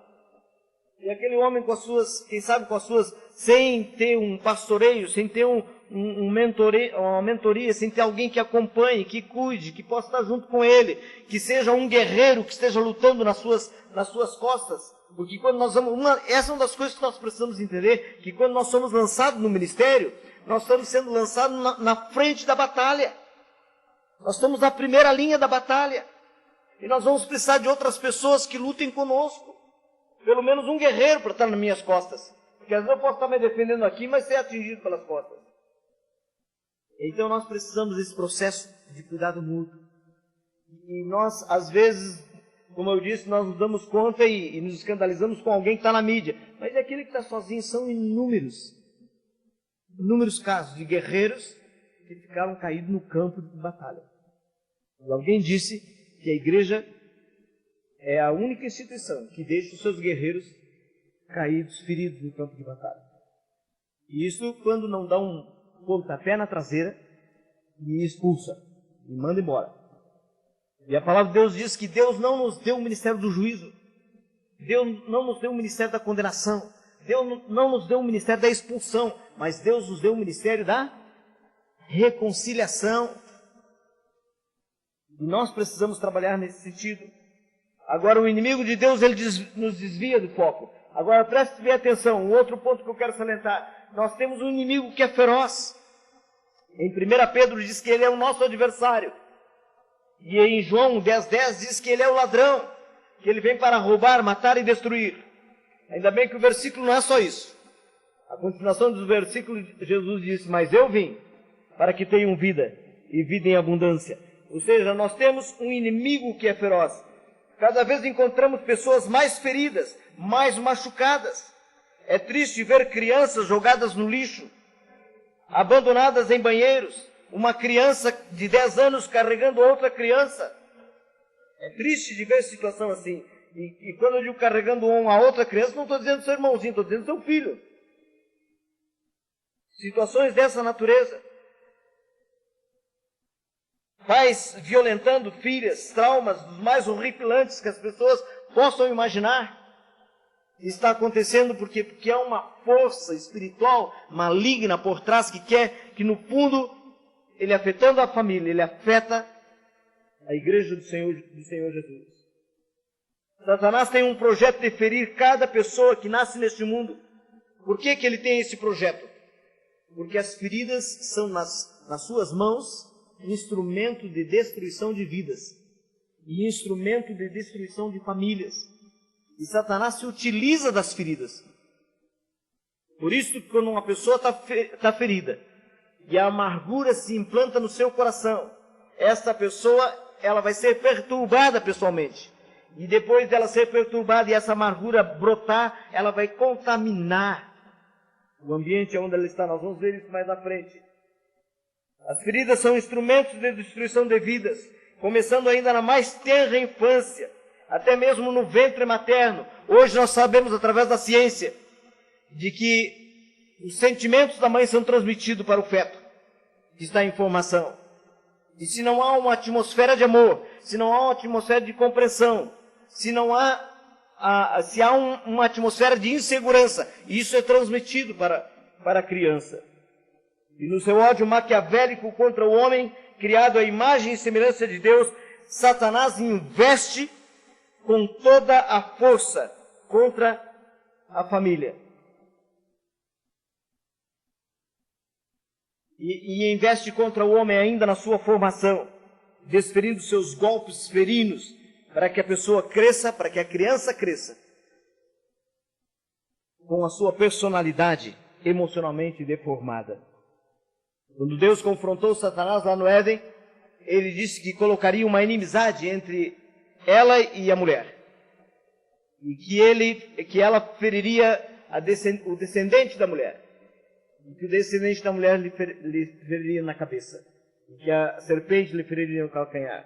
E aquele homem com as suas, quem sabe com as suas, sem ter um pastoreio, sem ter uma mentoria, sem ter alguém que acompanhe, que cuide, que possa estar junto com ele, que seja um guerreiro que esteja lutando nas suas costas. Porque quando nós vamos, essa é uma das coisas que nós precisamos entender, que quando nós somos lançados no ministério, nós estamos sendo lançados na frente da batalha. Nós estamos na primeira linha da batalha. E nós vamos precisar de outras pessoas que lutem conosco. Pelo menos um guerreiro para estar nas minhas costas. Porque às vezes eu posso estar me defendendo aqui, mas ser atingido pelas costas. Então nós precisamos desse processo de cuidado mútuo. E nós, às vezes, como eu disse, nós nos damos conta e nos escandalizamos com alguém que está na mídia. Mas é aquele que está sozinho. São inúmeros casos de guerreiros que ficaram caídos no campo de batalha. E alguém disse que a igreja é a única instituição que deixa os seus guerreiros caídos, feridos no campo de batalha. E isso quando não dá um pontapé na traseira e expulsa, e manda embora. E a palavra de Deus diz que Deus não nos deu o ministério do juízo. Deus não nos deu o ministério da condenação. Deus não nos deu o ministério da expulsão. Mas Deus nos deu o ministério da reconciliação. E nós precisamos trabalhar nesse sentido. Agora, o inimigo de Deus, ele nos desvia do foco. Agora, preste bem atenção, um outro ponto que eu quero salientar. Nós temos um inimigo que é feroz. Em 1 Pedro diz que ele é o nosso adversário. E em João 10:10 diz que ele é o ladrão, que ele vem para roubar, matar e destruir. Ainda bem que o versículo não é só isso. A continuação do versículo, Jesus disse, mas eu vim para que tenham vida, e vida em abundância. Ou seja, nós temos um inimigo que é feroz. Cada vez encontramos pessoas mais feridas, mais machucadas. É triste ver crianças jogadas no lixo, abandonadas em banheiros. Uma criança de 10 anos carregando outra criança. É triste de ver situação assim. E quando eu digo carregando uma outra criança, não estou dizendo seu irmãozinho, estou dizendo seu filho. Situações dessa natureza. Pais violentando filhas, traumas dos mais horripilantes que as pessoas possam imaginar. Está acontecendo porque há uma força espiritual maligna por trás que quer que no fundo, ele afetando a família, ele afeta a igreja do Senhor Jesus. Satanás tem um projeto de ferir cada pessoa que nasce neste mundo. Por que ele tem esse projeto? Porque as feridas são nas suas mãos instrumento de destruição de vidas e instrumento de destruição de famílias. E Satanás se utiliza das feridas. Por isso, quando uma pessoa está ferida e a amargura se implanta no seu coração, essa pessoa ela vai ser perturbada pessoalmente. E depois dela ser perturbada e essa amargura brotar, ela vai contaminar o ambiente onde ela está. Nós vamos ver isso mais na frente. As feridas são instrumentos de destruição de vidas, começando ainda na mais tenra infância, até mesmo no ventre materno. Hoje nós sabemos, através da ciência, de que os sentimentos da mãe são transmitidos para o feto, que está em formação. E se não há uma atmosfera de amor, se não há uma atmosfera de compreensão, se há uma atmosfera de insegurança, isso é transmitido para a criança. E no seu ódio maquiavélico contra o homem, criado à imagem e semelhança de Deus, Satanás investe com toda a força contra a família. E investe contra o homem ainda na sua formação, desferindo seus golpes ferinos, para que a pessoa cresça, para que a criança cresça, com a sua personalidade emocionalmente deformada. Quando Deus confrontou Satanás lá no Éden, ele disse que colocaria uma inimizade entre ela e a mulher. E que ela feriria o descendente da mulher. E que o descendente da mulher lhe feriria na cabeça. E que a serpente lhe feriria no calcanhar.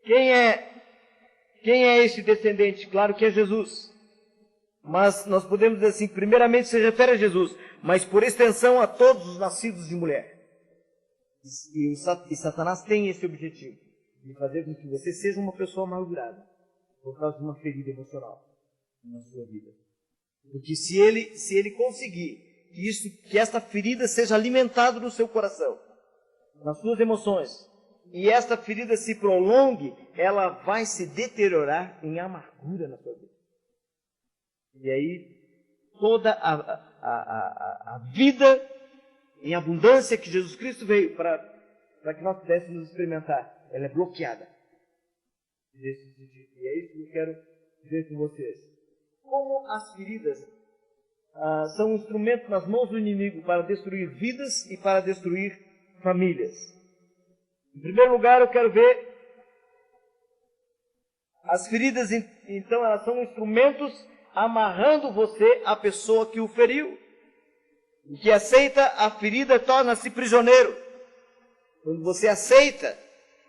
Quem é esse descendente? Claro que é Jesus. Mas nós podemos dizer assim, primeiramente se refere a Jesus, mas por extensão a todos os nascidos de mulher. E Satanás tem esse objetivo, de fazer com que você seja uma pessoa amargurada, por causa de uma ferida emocional na sua vida. Porque se ele conseguir que esta ferida seja alimentada no seu coração, nas suas emoções, e esta ferida se prolongue, ela vai se deteriorar em amargura na sua vida. E aí, toda a vida em abundância que Jesus Cristo veio para que nós pudéssemos experimentar, ela é bloqueada. E é isso que eu quero dizer com vocês. Como as feridas são um instrumento nas mãos do inimigo para destruir vidas e para destruir famílias. Em primeiro lugar, eu quero ver as feridas, então, elas são instrumentos amarrando você à pessoa que o feriu. O que aceita a ferida torna-se prisioneiro. Quando você aceita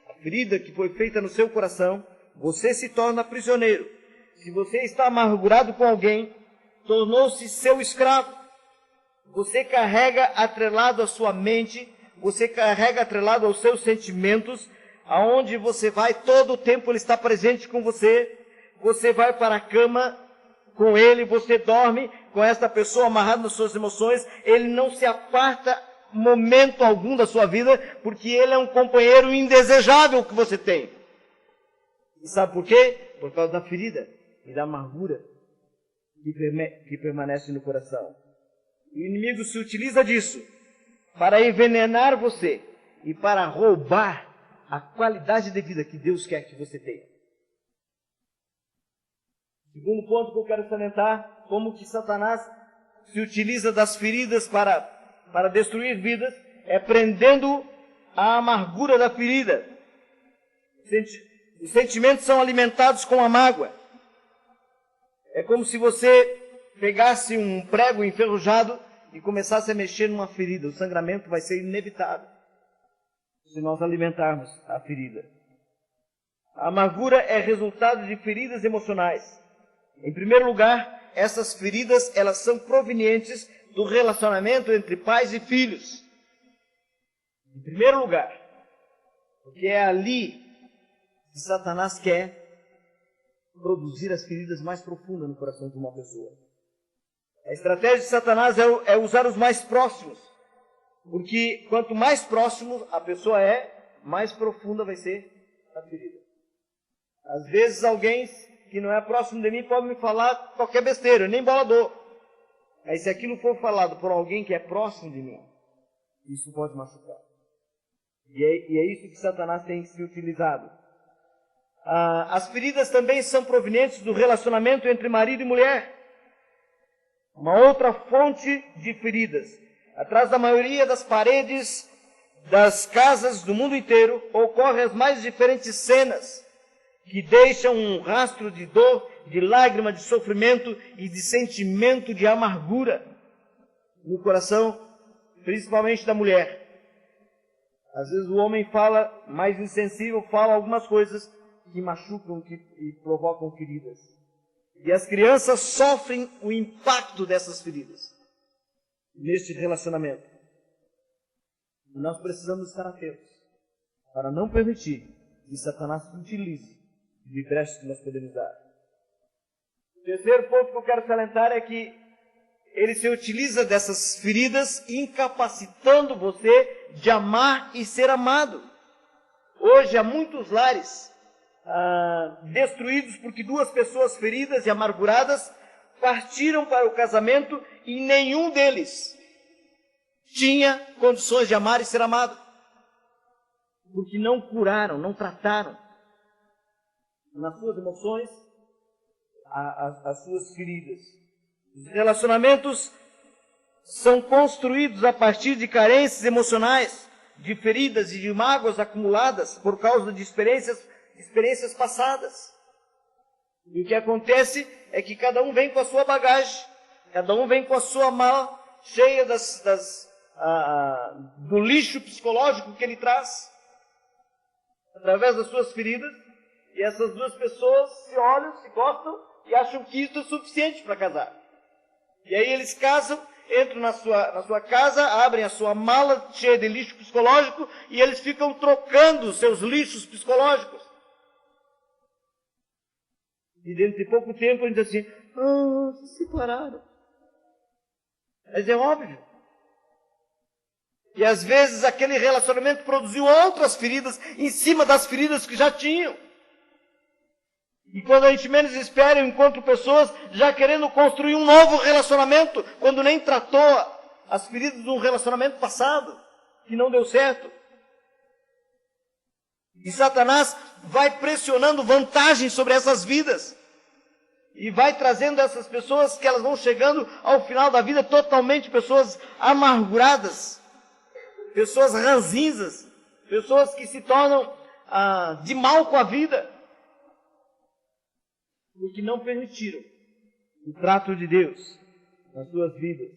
a ferida que foi feita no seu coração, você se torna prisioneiro. Se você está amargurado com alguém, tornou-se seu escravo. Você carrega atrelado à sua mente, você carrega atrelado aos seus sentimentos, aonde você vai, todo o tempo ele está presente com você. Você vai para a cama com ele, você dorme com esta pessoa amarrada nas suas emoções, ele não se aparta momento algum da sua vida, porque ele é um companheiro indesejável que você tem. E sabe por quê? Por causa da ferida e da amargura que permanece no coração. O inimigo se utiliza disso para envenenar você e para roubar a qualidade de vida que Deus quer que você tenha. Segundo ponto que eu quero salientar, como que Satanás se utiliza das feridas para destruir vidas, é prendendo a amargura da ferida. Os sentimentos são alimentados com a mágoa. É como se você pegasse um prego enferrujado e começasse a mexer numa ferida. O sangramento vai ser inevitável se nós alimentarmos a ferida. A amargura é resultado de feridas emocionais. Em primeiro lugar, essas feridas, elas são provenientes do relacionamento entre pais e filhos. Em primeiro lugar, porque é ali que Satanás quer produzir as feridas mais profundas no coração de uma pessoa. A estratégia de Satanás é usar os mais próximos, porque quanto mais próximo a pessoa é, mais profunda vai ser a ferida. Às vezes alguém que não é próximo de mim pode me falar qualquer besteira, eu nem bola dou. Aí se aquilo for falado por alguém que é próximo de mim, isso pode machucar. E é isso que Satanás tem se utilizado. As feridas também são provenientes do relacionamento entre marido e mulher. uma outra fonte de feridas. Atrás da maioria das paredes das casas do mundo inteiro ocorrem as mais diferentes cenas que deixam um rastro de dor, de lágrima, de sofrimento e de sentimento de amargura no coração, principalmente da mulher. Às vezes o homem fala, mais insensível, fala algumas coisas que machucam e provocam feridas. E as crianças sofrem o impacto dessas feridas neste relacionamento. E nós precisamos estar atentos para não permitir que Satanás se utilize de brechas que nós podemos dar. O terceiro ponto que eu quero salientar é que ele se utiliza dessas feridas, incapacitando você de amar e ser amado. Hoje há muitos lares destruídos porque duas pessoas feridas e amarguradas partiram para o casamento e nenhum deles tinha condições de amar e ser amado, porque não curaram, não trataram nas suas emoções as suas feridas. Os relacionamentos são construídos a partir de carências emocionais, de feridas e de mágoas acumuladas por causa de experiências passadas. E o que acontece é que cada um vem com a sua bagagem, cada um vem com a sua mala cheia do lixo psicológico que ele traz, através das suas feridas, e essas duas pessoas se olham, se gostam e acham que isso é suficiente para casar. E aí eles casam, entram na sua casa, abrem a sua mala cheia de lixo psicológico e eles ficam trocando os seus lixos psicológicos. E dentro de pouco tempo a gente diz assim, se separaram. Mas é óbvio. E às vezes aquele relacionamento produziu outras feridas em cima das feridas que já tinham. E quando a gente menos espera, eu encontro pessoas já querendo construir um novo relacionamento, quando nem tratou as feridas de um relacionamento passado, que não deu certo. E Satanás vai pressionando vantagem sobre essas vidas. E vai trazendo essas pessoas que elas vão chegando ao final da vida totalmente pessoas amarguradas, pessoas ranzinzas, pessoas que se tornam de mal com a vida, porque não permitiram o trato de Deus nas suas vidas.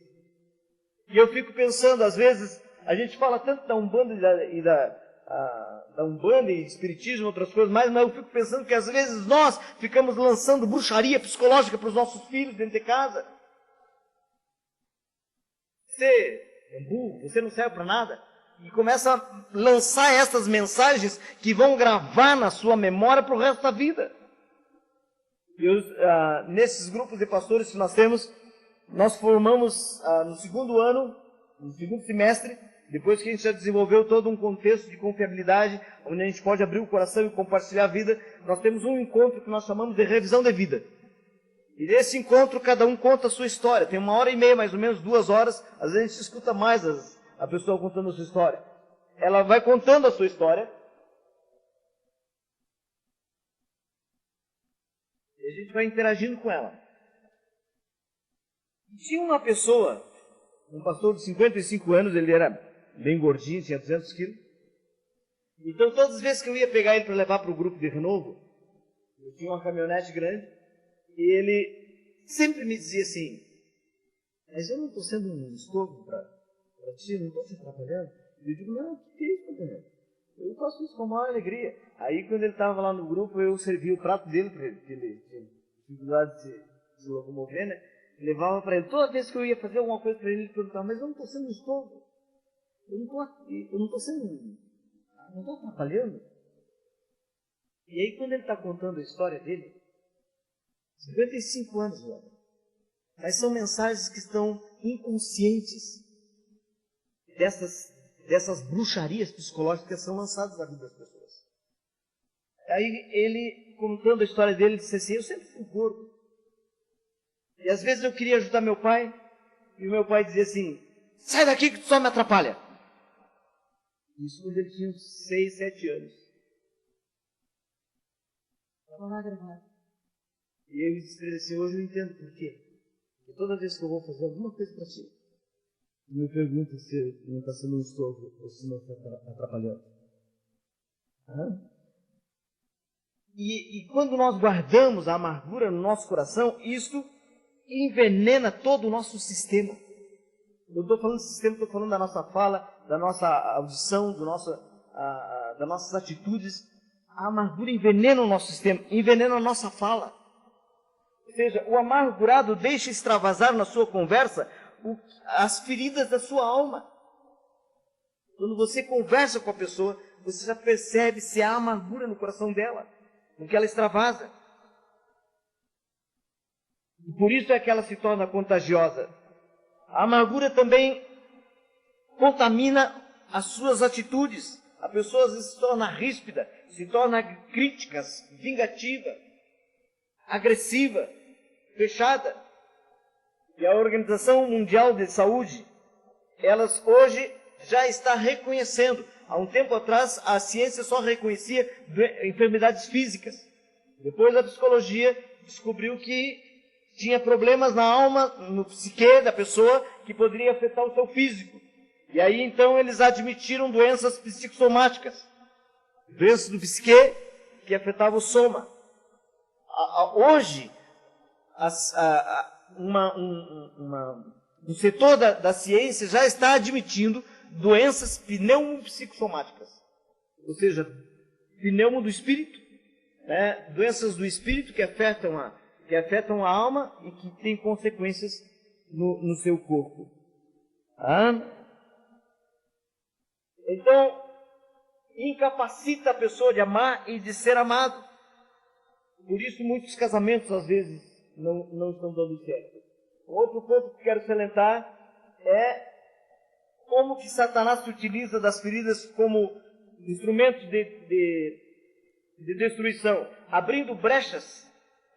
E eu fico pensando, às vezes, a gente fala tanto da Umbanda e da Umbanda e Espiritismo e outras coisas mais, mas eu fico pensando que às vezes nós ficamos lançando bruxaria psicológica para os nossos filhos dentro de casa. Você é burro, você não serve para nada. E começa a lançar essas mensagens que vão gravar na sua memória para o resto da vida. E nesses grupos de pastores que nós temos, nós formamos no segundo ano, no segundo semestre, depois que a gente já desenvolveu todo um contexto de confiabilidade, onde a gente pode abrir o coração e compartilhar a vida, nós temos um encontro que nós chamamos de revisão de vida. E nesse encontro, cada um conta a sua história. Tem 1h30, mais ou menos 2 horas, às vezes a gente escuta mais a pessoa contando a sua história. Ela vai contando a sua história, e a gente vai interagindo com ela. E tinha uma pessoa, um pastor de 55 anos, ele era bem gordinho, tinha 200 quilos. Então, todas as vezes que eu ia pegar ele para levar para o grupo de renovo, eu tinha uma caminhonete grande, e ele sempre me dizia assim, mas eu não estou sendo um estorvo para ti, não estou te atrapalhando? Eu digo, não, o que é isso, companheiro? Eu faço isso com a maior alegria. Aí, quando ele estava lá no grupo, eu servia o prato dele para ele, porque ele tinha dificuldade de se locomover, né? Levava para ele. Toda vez que eu ia fazer alguma coisa para ele, ele perguntava, mas eu não estou sendo um estorvo? Eu não estou sendo... Não estou atrapalhando? E aí, quando ele está contando a história dele, 55 anos, mano, mas são mensagens que estão inconscientes dessas bruxarias psicológicas que são lançadas na vida das pessoas. Aí ele, contando a história dele, disse assim, eu sempre fui gordo. E às vezes eu queria ajudar meu pai, e o meu pai dizia assim, sai daqui que tu só me atrapalha. Isso quando ele tinha 6, 7 anos. Estava lá gravado. E ele disse assim, hoje eu entendo por quê. E toda vez que eu vou fazer alguma coisa para ti, me pergunta se não está sendo um estorvo ou se não está atrapalhando. E quando nós guardamos a amargura no nosso coração, isso envenena todo o nosso sistema. Eu estou falando de sistema, estou falando da nossa fala, da nossa audição, das nossas atitudes. A amargura envenena o nosso sistema, envenena a nossa fala. Ou seja, o amargurado deixa extravasar na sua conversa as feridas da sua alma. Quando você conversa com a pessoa, você já percebe se há amargura no coração dela, porque ela extravasa. E por isso é que ela se torna contagiosa. A amargura também contamina as suas atitudes. A pessoa às vezes se torna ríspida, se torna crítica, vingativa, agressiva, fechada. E a Organização Mundial de Saúde, elas hoje já está reconhecendo. Há um tempo atrás, a ciência só reconhecia enfermidades físicas. Depois a psicologia descobriu que tinha problemas na alma, no psique da pessoa, que poderia afetar o seu físico. E aí então eles admitiram doenças psicossomáticas. Doenças do psique que afetavam o soma. Hoje, o setor da ciência já está admitindo doenças pneumopsicossomáticas, ou seja, pneumo do espírito, né? Doenças do espírito que afetam a alma e que têm consequências no seu corpo. Então, incapacita a pessoa de amar e de ser amado. Por isso muitos casamentos às vezes não estão dando certo. Outro ponto que quero salientar é como que Satanás se utiliza das feridas como instrumento de destruição, abrindo brechas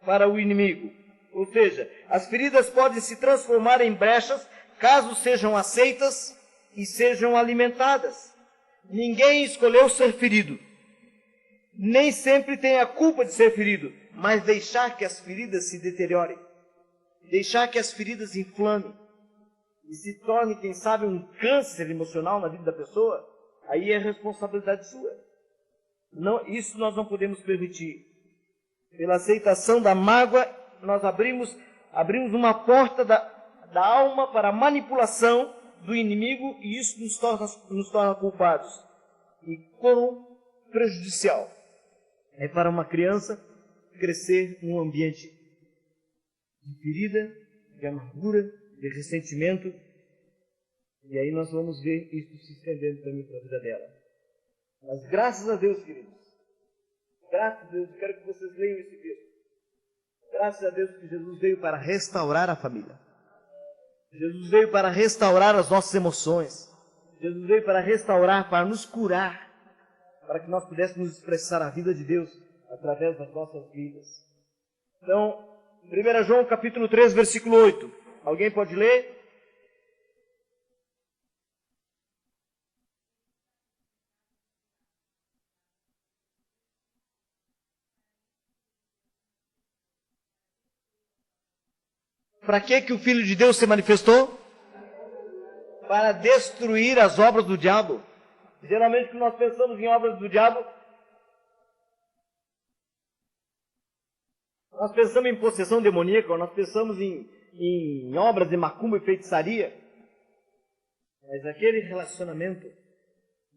para o inimigo. Ou seja, as feridas podem se transformar em brechas caso sejam aceitas e sejam alimentadas. Ninguém escolheu ser ferido. Nem sempre tem a culpa de ser ferido, mas deixar que as feridas se deteriorem, deixar que as feridas inflamem e se torne, quem sabe, um câncer emocional na vida da pessoa, aí é responsabilidade sua. Isso nós não podemos permitir. Pela aceitação da mágoa, nós abrimos uma porta da alma para a manipulação do inimigo e isso nos torna culpados. E quão prejudicial é para uma criança crescer num ambiente de ferida, de amargura, de ressentimento. E aí nós vamos ver isso se estendendo também para a vida dela. Mas graças a Deus, queridos, graças a Deus, eu quero que vocês leiam esse texto. Graças a Deus que Jesus veio para restaurar a família. Jesus veio para restaurar as nossas emoções. Jesus veio para restaurar, para nos curar, para que nós pudéssemos expressar a vida de Deus através das nossas vidas. Então, 1 João capítulo 3, versículo 8. Alguém pode ler? Para que o Filho de Deus se manifestou? Para destruir as obras do diabo. Geralmente, quando nós pensamos em obras do diabo, nós pensamos em possessão demoníaca, nós pensamos em obras de macumba e feitiçaria. Mas aquele relacionamento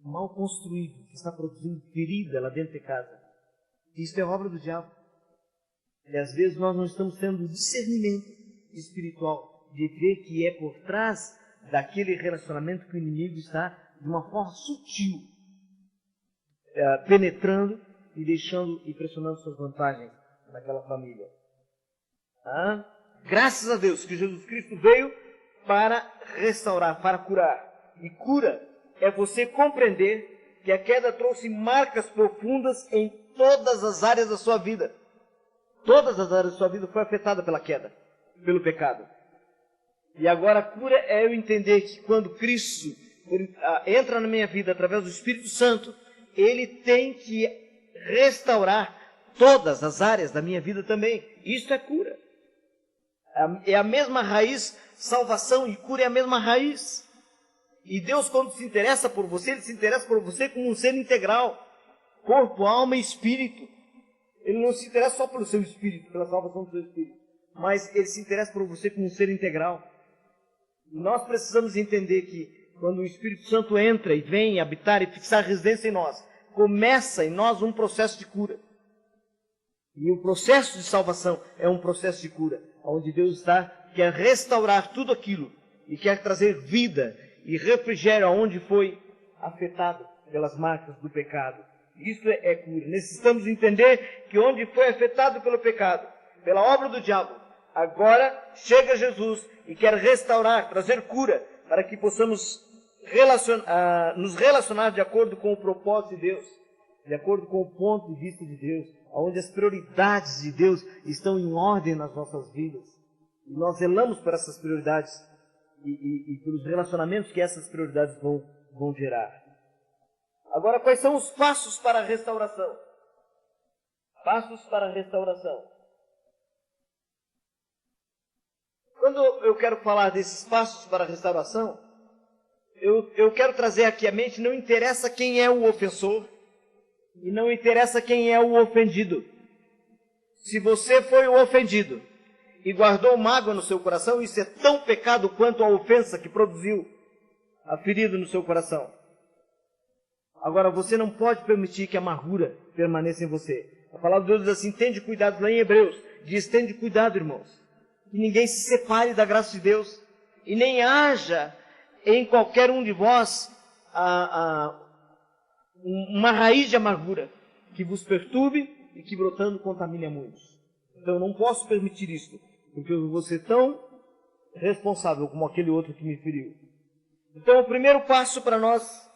mal construído, que está produzindo ferida lá dentro de casa, isso é obra do diabo. E às vezes nós não estamos tendo discernimento espiritual de ver que é por trás daquele relacionamento que o inimigo está de uma forma sutil penetrando e deixando e pressionando suas vantagens naquela família. Graças a Deus que Jesus Cristo veio para restaurar, para curar. E cura é você compreender que a queda trouxe marcas profundas em todas as áreas da sua vida. Todas as áreas da sua vida foram afetadas pela queda, pelo pecado. E agora a cura é eu entender que quando Cristo entra na minha vida através do Espírito Santo, Ele tem que restaurar todas as áreas da minha vida também. Isso é cura. É a mesma raiz, salvação e cura é a mesma raiz. E Deus, quando se interessa por você, Ele se interessa por você como um ser integral. Corpo, alma e espírito. Ele não se interessa só pelo seu espírito, pela salvação do seu espírito. Mas Ele se interessa por você como um ser integral. E nós precisamos entender que quando o Espírito Santo entra e vem habitar e fixar residência em nós, começa em nós um processo de cura. E o processo de salvação é um processo de cura, onde Deus quer restaurar tudo aquilo e quer trazer vida e refrigério aonde foi afetado pelas marcas do pecado. Isso é cura. Necessitamos entender que onde foi afetado pelo pecado, pela obra do diabo, agora chega Jesus e quer restaurar, trazer cura, para que possamos nos relacionar de acordo com o propósito de Deus, de acordo com o ponto de vista de Deus, onde as prioridades de Deus estão em ordem nas nossas vidas. E nós zelamos por essas prioridades e pelos relacionamentos que essas prioridades vão gerar. Agora, quais são os passos para a restauração? Passos para a restauração. Quando eu quero falar desses passos para a restauração, eu quero trazer aqui à mente, não interessa quem é o ofensor e não interessa quem é o ofendido. Se você foi o ofendido e guardou mágoa no seu coração, isso é tão pecado quanto a ofensa que produziu a ferida no seu coração. Agora, você não pode permitir que a amargura permaneça em você. A palavra de Deus diz assim, tende cuidado, lá em Hebreus, diz, tende cuidado, irmãos, que ninguém se separe da graça de Deus, e nem haja em qualquer um de vós uma raiz de amargura, que vos perturbe e que brotando contamine a muitos. Então eu não posso permitir isso, porque eu vou ser tão responsável como aquele outro que me feriu. Então o primeiro passo para nós,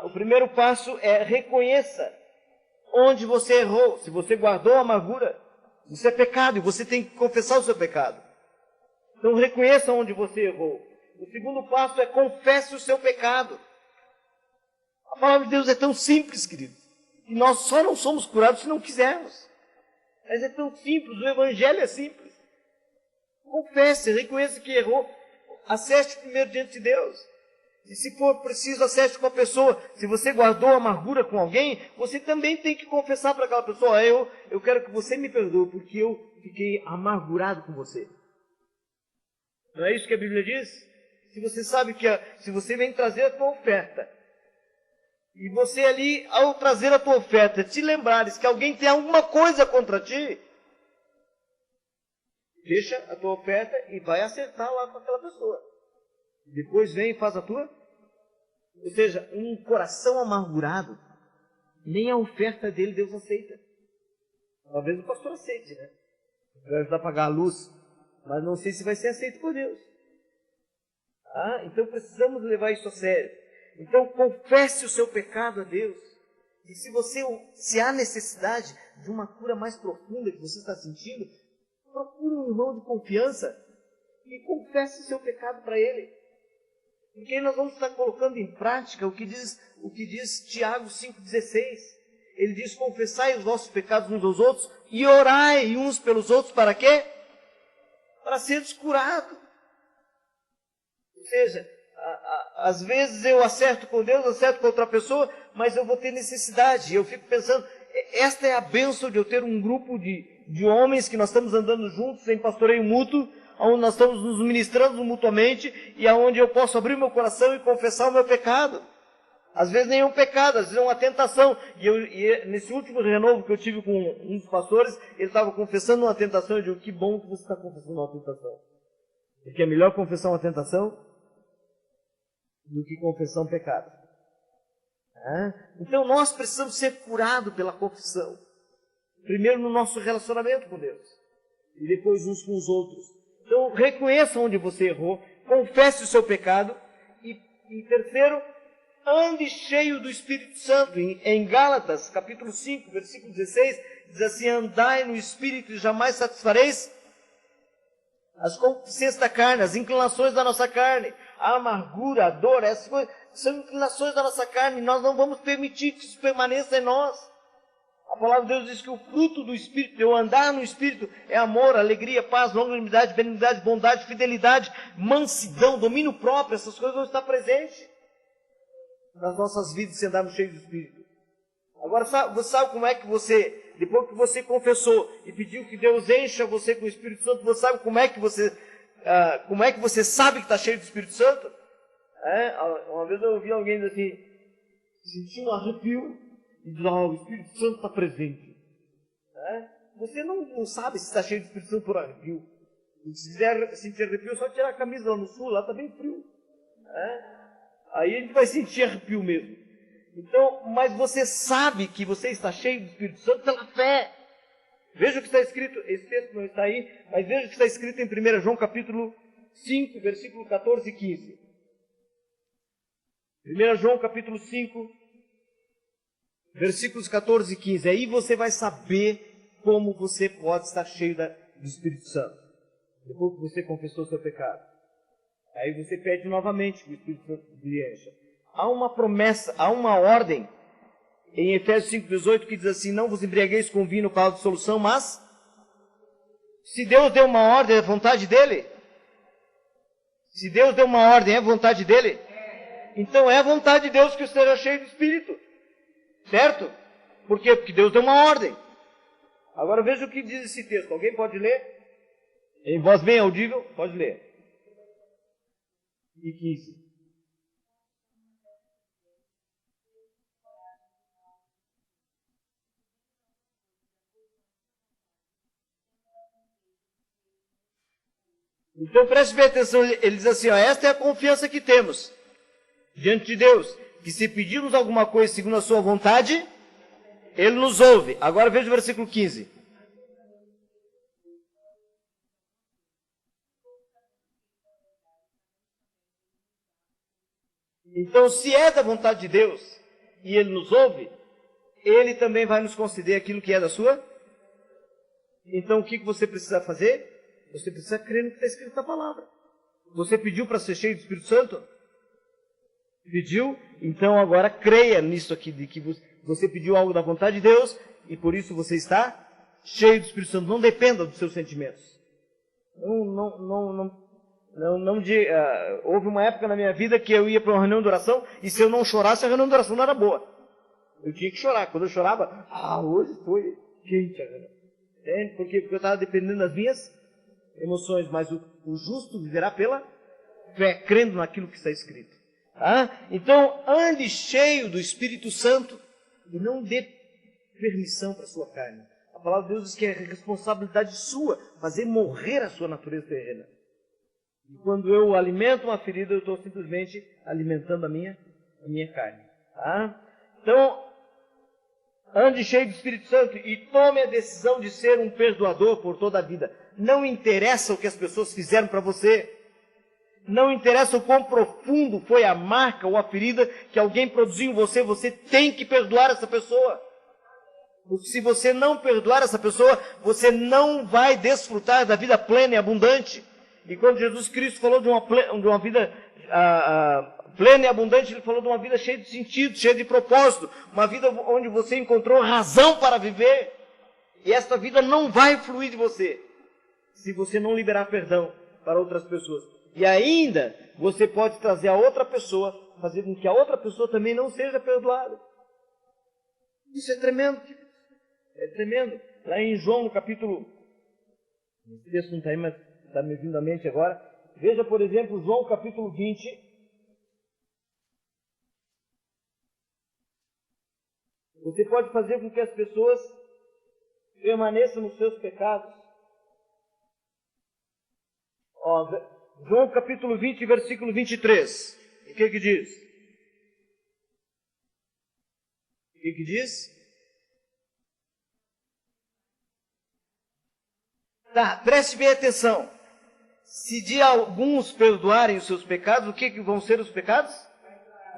o primeiro passo é reconheça onde você errou. Se você guardou a amargura, isso é pecado e você tem que confessar o seu pecado. Então reconheça onde você errou. O segundo passo é confesse o seu pecado. A palavra de Deus é tão simples, querido, e nós só não somos curados se não quisermos. Mas é tão simples, o Evangelho é simples. Confesse, reconheça que errou. Acerte primeiro diante de Deus. E se for preciso, acerte com a pessoa. Se você guardou amargura com alguém, você também tem que confessar para aquela pessoa, eu quero que você me perdoe, porque eu fiquei amargurado com você. Não é isso que a Bíblia diz? Se você sabe que, se você vem trazer a tua oferta, e você ali, ao trazer a tua oferta, te lembrares que alguém tem alguma coisa contra ti, deixa a tua oferta e vai acertar lá com aquela pessoa. Depois vem e faz a tua. Ou seja, um coração amargurado, nem a oferta dele Deus aceita. Talvez o pastor aceite, né? Vai ajudar a pagar a luz, mas não sei se vai ser aceito por Deus. Então precisamos levar isso a sério. Então confesse o seu pecado a Deus. E se há necessidade de uma cura mais profunda que você está sentindo, procure um irmão de confiança e confesse o seu pecado para ele. Porque aí nós vamos estar colocando em prática o que diz Tiago 5,16. Ele diz, confessai os vossos pecados uns aos outros e orai uns pelos outros para quê? Para seres curados. Ou seja, às vezes eu acerto com Deus, acerto com outra pessoa, mas eu vou ter necessidade. Eu fico pensando, esta é a bênção de eu ter um grupo de homens que nós estamos andando juntos em pastoreio mútuo, onde nós estamos nos ministrando mutuamente e aonde eu posso abrir meu coração e confessar o meu pecado. Às vezes nem é um pecado, às vezes é uma tentação. E nesse último renovo que eu tive com um dos pastores, ele estava confessando uma tentação. Eu digo, que bom que você está confessando uma tentação. Porque é melhor confessar uma tentação do que confessar um pecado. Então nós precisamos ser curados pela confissão. Primeiro no nosso relacionamento com Deus. E depois uns com os outros. Então, reconheça onde você errou, confesse o seu pecado, e terceiro, ande cheio do Espírito Santo. Em Gálatas, capítulo 5, versículo 16, diz assim, andai no Espírito e jamais satisfareis as concupiscências da carne, as inclinações da nossa carne, a amargura, a dor, essas coisas, são inclinações da nossa carne, e nós não vamos permitir que isso permaneça em nós. A palavra de Deus diz que o fruto do Espírito, de eu andar no Espírito, é amor, alegria, paz, longanimidade, benignidade, bondade, fidelidade, mansidão, domínio próprio. Essas coisas vão estar presentes nas nossas vidas se andarmos cheios do Espírito. Agora, você sabe como é que você, depois que você confessou e pediu que Deus encha você com o Espírito Santo, você sabe como é que você sabe que está cheio do Espírito Santo? Uma vez eu ouvi alguém dizer assim, senti um arrepio e diz, o Espírito Santo está presente. Você não sabe se está cheio do Espírito Santo por arrepio. Se quiser sentir arrepio, é só tirar a camisa lá no sul, lá está bem frio. Aí a gente vai sentir arrepio mesmo. Então, mas você sabe que você está cheio do Espírito Santo pela fé. Veja o que está escrito, esse texto não está aí, mas veja o que está escrito em 1 João capítulo 5, versículo 14 e 15. 1 João capítulo 5, versículos 14 e 15. Aí você vai saber como você pode estar cheio do Espírito Santo. Depois que você confessou seu pecado. Aí você pede novamente que o Espírito Santo lhe encha. Há uma promessa, há uma ordem em Efésios 5,18 que diz assim, não vos embriagueis com vinho para a dissolução, mas se Deus deu uma ordem, é vontade dele? Se Deus deu uma ordem, é vontade dele? Então é vontade de Deus que eu esteja cheio do Espírito. Certo? Por quê? Porque Deus deu uma ordem. Agora veja o que diz esse texto. Alguém pode ler? Em voz bem audível? Pode ler. E 15. Então preste bem atenção, ele diz assim, esta é a confiança que temos diante de Deus, que se pedirmos alguma coisa segundo a sua vontade, Ele nos ouve. Agora veja o versículo 15. Então, se é da vontade de Deus e Ele nos ouve, Ele também vai nos conceder aquilo que é da sua. Então, o que você precisa fazer? Você precisa crer no que está escrito na palavra. Você pediu para ser cheio do Espírito Santo? Pediu? Então agora creia nisso aqui, de que você pediu algo da vontade de Deus e por isso você está cheio do Espírito Santo. Não dependa dos seus sentimentos. Houve uma época na minha vida que eu ia para uma reunião de oração e se eu não chorasse, a reunião de oração não era boa. Eu tinha que chorar. Quando eu chorava, hoje foi quente a reunião. Por quê? Porque eu estava dependendo das minhas emoções, mas o justo viverá pela fé, crendo naquilo que está escrito. Então, ande cheio do Espírito Santo e não dê permissão para a sua carne. A palavra de Deus diz que é responsabilidade sua fazer morrer a sua natureza terrena. E quando eu alimento uma ferida, eu estou simplesmente alimentando a minha carne. Então, ande cheio do Espírito Santo e tome a decisão de ser um perdoador por toda a vida. Não interessa o que as pessoas fizeram para você. Não interessa o quão profundo foi a marca ou a ferida que alguém produziu em você. Você tem que perdoar essa pessoa. Porque se você não perdoar essa pessoa, você não vai desfrutar da vida plena e abundante. E quando Jesus Cristo falou de uma vida plena e abundante, Ele falou de uma vida cheia de sentido, cheia de propósito. Uma vida onde você encontrou razão para viver. E esta vida não vai fluir de você se você não liberar perdão para outras pessoas. E ainda, você pode trazer a outra pessoa, fazer com que a outra pessoa também não seja perdoada. Isso é tremendo. É tremendo. Lá em João, no capítulo... Esse texto não está aí, mas está me vindo à mente agora. Veja, por exemplo, João, capítulo 20. Você pode fazer com que as pessoas permaneçam nos seus pecados. João capítulo 20, versículo 23. O que diz? O que diz? Preste bem atenção. Se de alguns perdoarem os seus pecados, o que vão ser os pecados?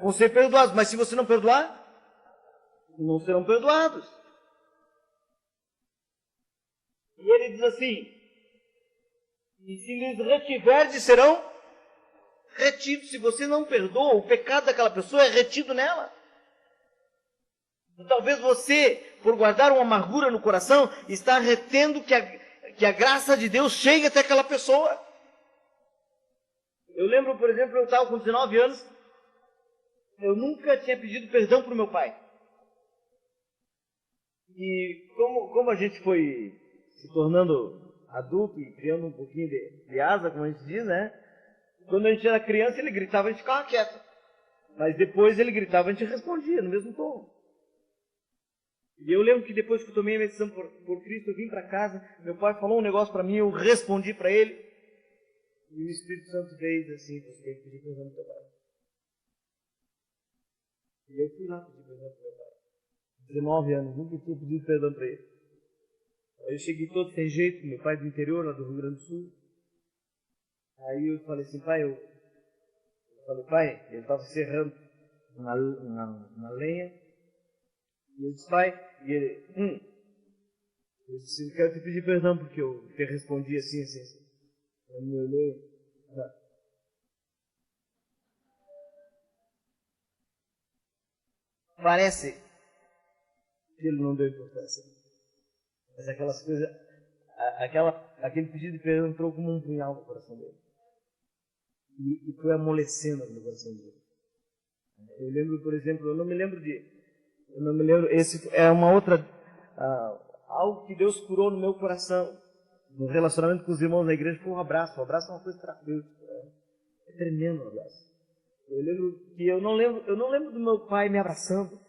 Vão ser perdoados. Mas se você não perdoar, não serão perdoados. E ele diz assim, e se lhes retiverdes, serão retidos. Se você não perdoa, o pecado daquela pessoa é retido nela. E talvez você, por guardar uma amargura no coração, está retendo que a graça de Deus chegue até aquela pessoa. Eu lembro, por exemplo, eu estava com 19 anos, eu nunca tinha pedido perdão para o meu pai. E como a gente foi se tornando adulto e criando um pouquinho de asa, como a gente diz, né? Quando a gente era criança, ele gritava, a gente ficava quieto. Mas depois ele gritava, a gente respondia no mesmo tom. E eu lembro que depois que eu tomei a minha decisão por Cristo, eu vim para casa, meu pai falou um negócio para mim, eu respondi para ele. E o Espírito Santo veio e disse assim, você tem que pedir perdão para o teu pai. E eu fui lá pedir perdão para o meu pai. 19 anos, nunca tinha pedido perdão para ele. Aí eu cheguei todo sem jeito, meu pai do interior, lá do Rio Grande do Sul. Aí eu falei assim, pai, ele estava serrando na lenha. E eu disse, pai, e ele, eu disse, eu quero te pedir perdão porque eu te respondi assim. Ele me olhou, parece que ele não deu importância. Mas aquelas coisas, aquele pedido de perdão entrou como um punhal no coração dele. E foi amolecendo no coração dele. Eu lembro, por exemplo, eu não me lembro, esse é uma outra, algo que Deus curou no meu coração, no relacionamento com os irmãos da igreja, foi um abraço. O abraço é uma coisa terapêutica, é tremendo o abraço. Eu lembro que eu não lembro do meu pai me abraçando.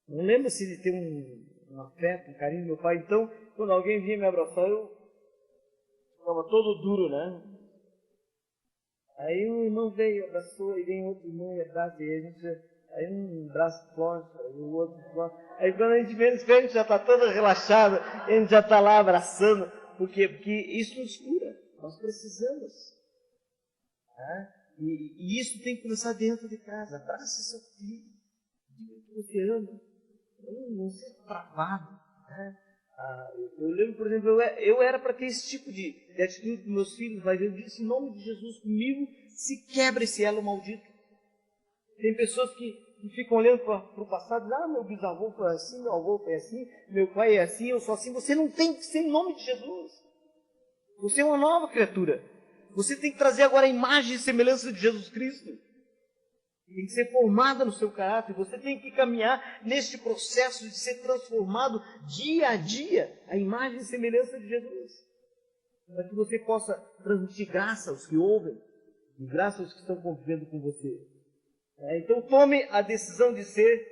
Não lembro se de ter um afeto, um carinho do meu pai. Então, quando alguém vinha me abraçar, eu ficava todo duro, né? Aí um irmão veio, abraçou, e vem outro irmão e abraça, e a gente, aí um braço forte, aí o outro forte. Aí quando a gente menos vê, a gente já está todo relaxado, a gente já está lá abraçando. Por quê? Porque isso nos cura, nós precisamos. Né? E isso tem que começar dentro de casa. Abraça seu filho, diga que você ama, não seja travado. Né? Eu lembro, por exemplo, eu era para ter esse tipo de atitude com meus filhos, mas eu disse, em nome de Jesus, comigo se quebra esse elo maldito. Tem pessoas que ficam olhando para o passado, meu bisavô foi assim, meu avô foi assim, meu pai é assim, eu sou assim. Você não tem que ser em nome de Jesus. Você é uma nova criatura. Você tem que trazer agora a imagem e semelhança de Jesus Cristo. Tem que ser formada no seu caráter. Você tem que caminhar neste processo de ser transformado dia a dia, a imagem e semelhança de Jesus. Para que você possa transmitir graça aos que ouvem e graça aos que estão convivendo com você. Então tome a decisão de ser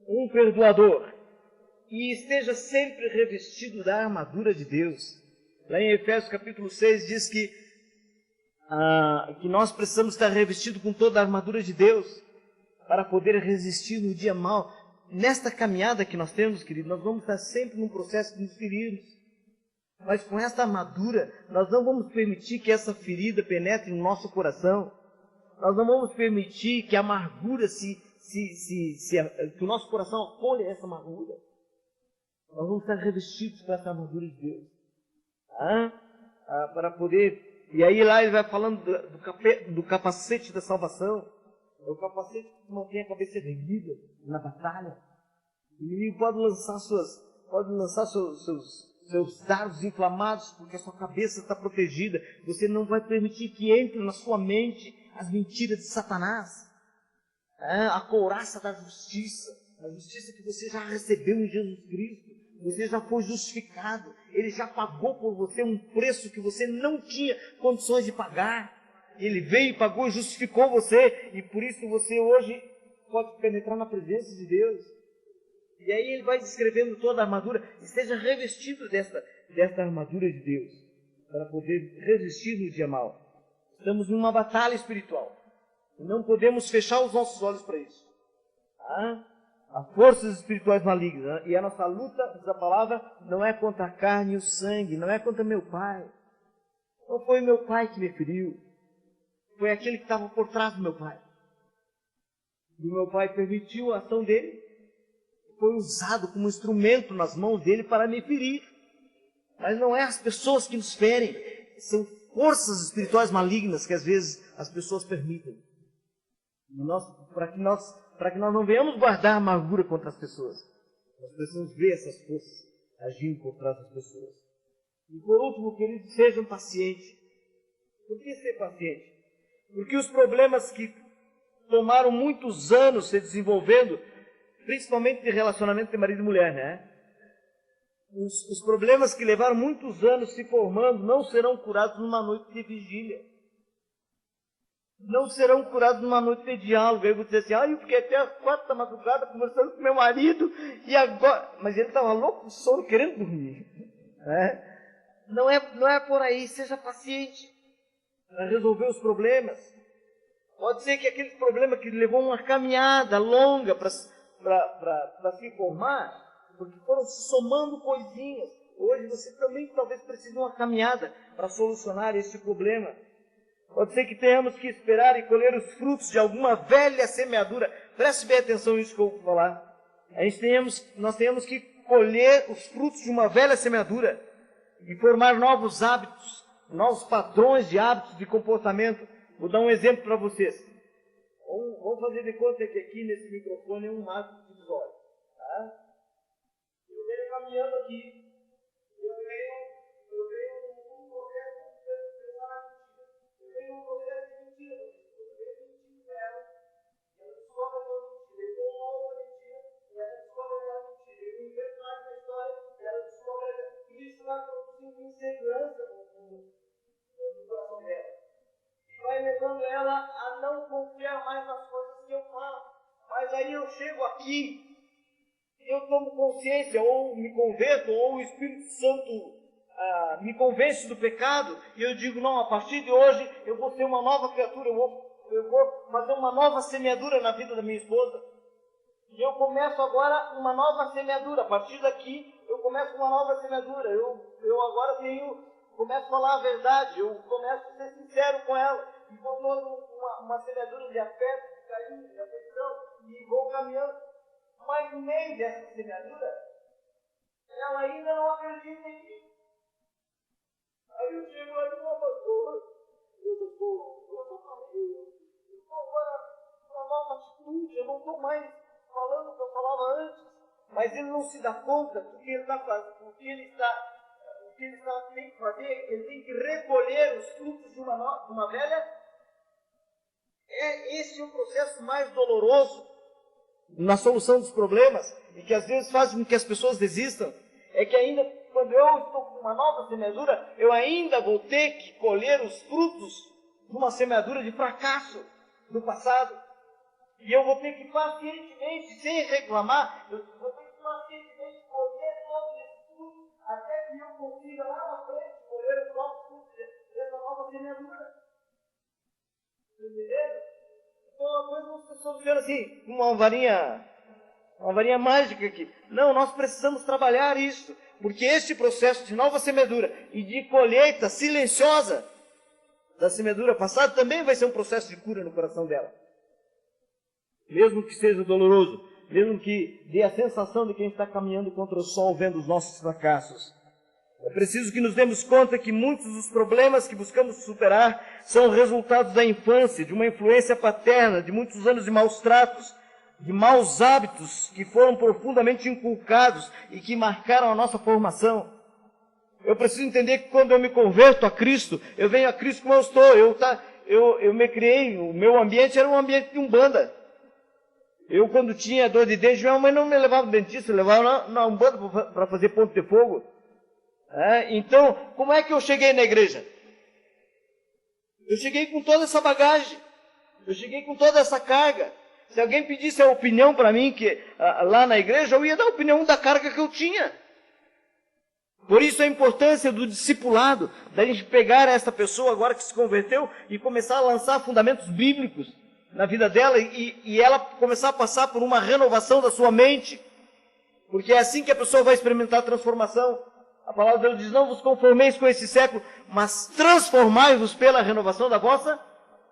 um perdoador e esteja sempre revestido da armadura de Deus. Lá em Efésios capítulo 6 diz que nós precisamos estar revestidos com toda a armadura de Deus para poder resistir no dia mau. Nesta caminhada que nós temos, querido, nós vamos estar sempre num processo de nos ferirmos. Mas com esta armadura, nós não vamos permitir que essa ferida penetre no nosso coração. Nós não vamos permitir que a amargura que o nosso coração acolha essa amargura. Nós vamos estar revestidos com essa armadura de Deus. Para poder... E aí lá ele vai falando do capacete da salvação. É o capacete que mantém a cabeça erguida na batalha. O inimigo pode lançar seus dardos inflamados, porque a sua cabeça está protegida. Você não vai permitir que entre na sua mente as mentiras de Satanás. A couraça da justiça. A justiça que você já recebeu em Jesus Cristo. Você já foi justificado. Ele já pagou por você um preço que você não tinha condições de pagar. Ele veio, pagou e justificou você. E por isso você hoje pode penetrar na presença de Deus. E aí ele vai descrevendo toda a armadura. Esteja revestido desta armadura de Deus, para poder resistir no dia mau. Estamos em uma batalha espiritual. E não podemos fechar os nossos olhos para isso. Há forças espirituais malignas. E a nossa luta, diz a palavra, não é contra a carne e o sangue, não é contra meu pai. Não foi meu pai que me feriu. Foi aquele que estava por trás do meu pai. E o meu pai permitiu a ação dele. Foi usado como instrumento nas mãos dele para me ferir. Mas não é as pessoas que nos ferem. São forças espirituais malignas que às vezes as pessoas permitem. Para que nós para que nós não venhamos guardar amargura contra as pessoas. Nós precisamos ver essas forças agindo por trás das pessoas. E por último, queridos, sejam pacientes. Por que ser paciente? Porque os problemas que tomaram muitos anos se desenvolvendo, principalmente de relacionamento de marido e mulher, né? Os problemas que levaram muitos anos se formando não serão curados numa noite de vigília. Não serão curados numa noite de diálogo. Aí você diz assim, eu fiquei até às 4 da madrugada conversando com meu marido, e agora... Mas ele estava louco de sono, querendo dormir. Né? Não é por aí, seja paciente para resolver os problemas. Pode ser que aquele problema que levou uma caminhada longa para se formar, porque foram se somando coisinhas. Hoje você também talvez precise de uma caminhada para solucionar esse problema. Pode ser que tenhamos que esperar e colher os frutos de alguma velha semeadura. Preste bem atenção nisso que eu vou falar. Nós tenhamos que colher os frutos de uma velha semeadura e formar novos hábitos, novos padrões de hábitos de comportamento. Vou dar um exemplo para vocês. Vamos fazer de conta que aqui nesse microfone é um marco divisório. Tá? Eu venho caminhando aqui. Eu venho um processo de mentira. Eu venho mentindo para ela. E ela descobre a minha mentira. Eu dou uma outra mentira. E ela descobre a minha mentira. Eu invento mais na história. E ela descobre a minha mentira. Isso vai produzindo insegurança no coração dela. E vai levando ela a não confiar mais nas coisas que eu falo. Mas aí eu chego aqui. Eu tomo consciência, ou me converto, ou o Espírito Santo me convence do pecado, e eu digo, não, a partir de hoje eu vou ser uma nova criatura, eu vou fazer uma nova semeadura na vida da minha esposa. E eu começo agora uma nova semeadura. A partir daqui eu começo uma nova semeadura. Eu agora começo a falar a verdade, eu começo a ser sincero com ela, e vou dando uma semeadura de afeto, de carinho, de afeição, e vou caminhando. Mas no meio dessa semeadura, ela ainda não acredita em mim. Aí eu chego lá e digo, pastor, eu estou agora numa nova atitude, eu não estou mais falando o que eu falava antes. Mas ele não se dá conta do que ele está fazendo, o que ele tem que fazer, ele tem que recolher os frutos de uma velha. Esse é o processo mais doloroso na solução dos problemas, e que às vezes faz com que as pessoas desistam, é que ainda, quando eu estou com uma nova semeadura, eu ainda vou ter que colher os frutos de uma semeadura de fracasso do passado. E eu vou ter que pacientemente, sem reclamar, eu vou ter que pacientemente colher todos esses frutos, até que eu consiga lá na frente colher os novos frutos dessa nova semeadura. Entenderam? Então a coisa não se soluciona assim, uma varinha mágica aqui. Não, nós precisamos trabalhar isso, porque este processo de nova semeadura e de colheita silenciosa da semeadura passada também vai ser um processo de cura no coração dela. Mesmo que seja doloroso, mesmo que dê a sensação de quem está caminhando contra o sol vendo os nossos fracassos. É preciso que nos demos conta que muitos dos problemas que buscamos superar são resultados da infância, de uma influência paterna, de muitos anos de maus tratos, de maus hábitos que foram profundamente inculcados e que marcaram a nossa formação. Eu preciso entender que quando eu me converto a Cristo, eu venho a Cristo como eu estou. Eu me criei, o meu ambiente era um ambiente de umbanda. Eu, quando tinha dor de dente, minha mãe não me levava no dentista, levava na umbanda para fazer ponto de fogo. Então, como é que eu cheguei na igreja? Eu cheguei com toda essa bagagem. Eu cheguei com toda essa carga. Se alguém pedisse a opinião para mim lá na igreja, eu ia dar a opinião da carga que eu tinha. Por isso a importância do discipulado, da gente pegar essa pessoa agora que se converteu e começar a lançar fundamentos bíblicos na vida dela e ela começar a passar por uma renovação da sua mente. Porque é assim que a pessoa vai experimentar a transformação. A palavra de Deus diz, não vos conformeis com esse século, mas transformai-vos pela renovação da vossa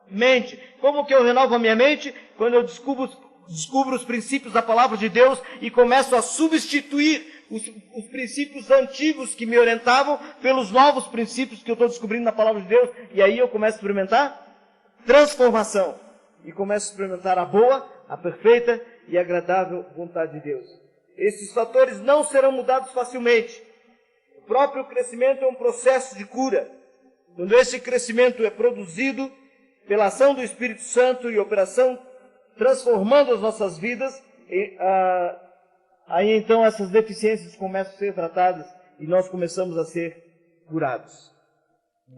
mente. Como que eu renovo a minha mente? Quando eu descubro os princípios da palavra de Deus e começo a substituir os princípios antigos que me orientavam pelos novos princípios que eu estou descobrindo na palavra de Deus. E aí eu começo a experimentar transformação. E começo a experimentar a boa, a perfeita e agradável vontade de Deus. Esses fatores não serão mudados facilmente. O próprio crescimento é um processo de cura. Quando esse crescimento é produzido pela ação do Espírito Santo e operação transformando as nossas vidas, aí então essas deficiências começam a ser tratadas e nós começamos a ser curados.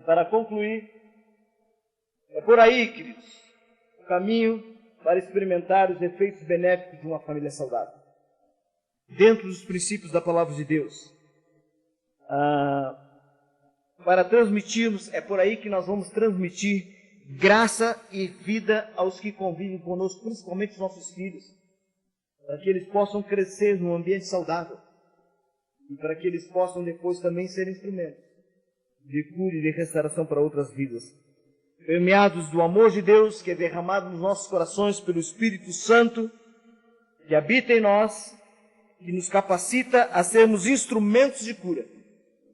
Para concluir, é por aí, queridos, o caminho para experimentar os efeitos benéficos de uma família saudável. Dentro dos princípios da palavra de Deus. Para transmitirmos, é por aí que nós vamos transmitir graça e vida aos que convivem conosco, principalmente os nossos filhos, para que eles possam crescer num ambiente saudável e para que eles possam depois também ser instrumentos de cura e de restauração para outras vidas. Permeados do amor de Deus que é derramado nos nossos corações pelo Espírito Santo, que habita em nós, que nos capacita a sermos instrumentos de cura,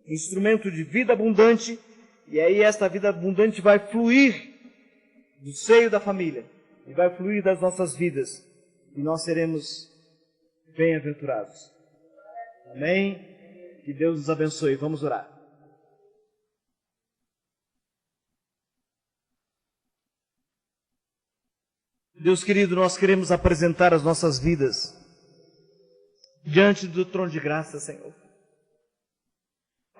instrumento de vida abundante, e aí esta vida abundante vai fluir do seio da família, e vai fluir das nossas vidas, e nós seremos bem-aventurados. Amém? Que Deus nos abençoe. Vamos orar. Deus querido, nós queremos apresentar as nossas vidas diante do trono de graça, Senhor.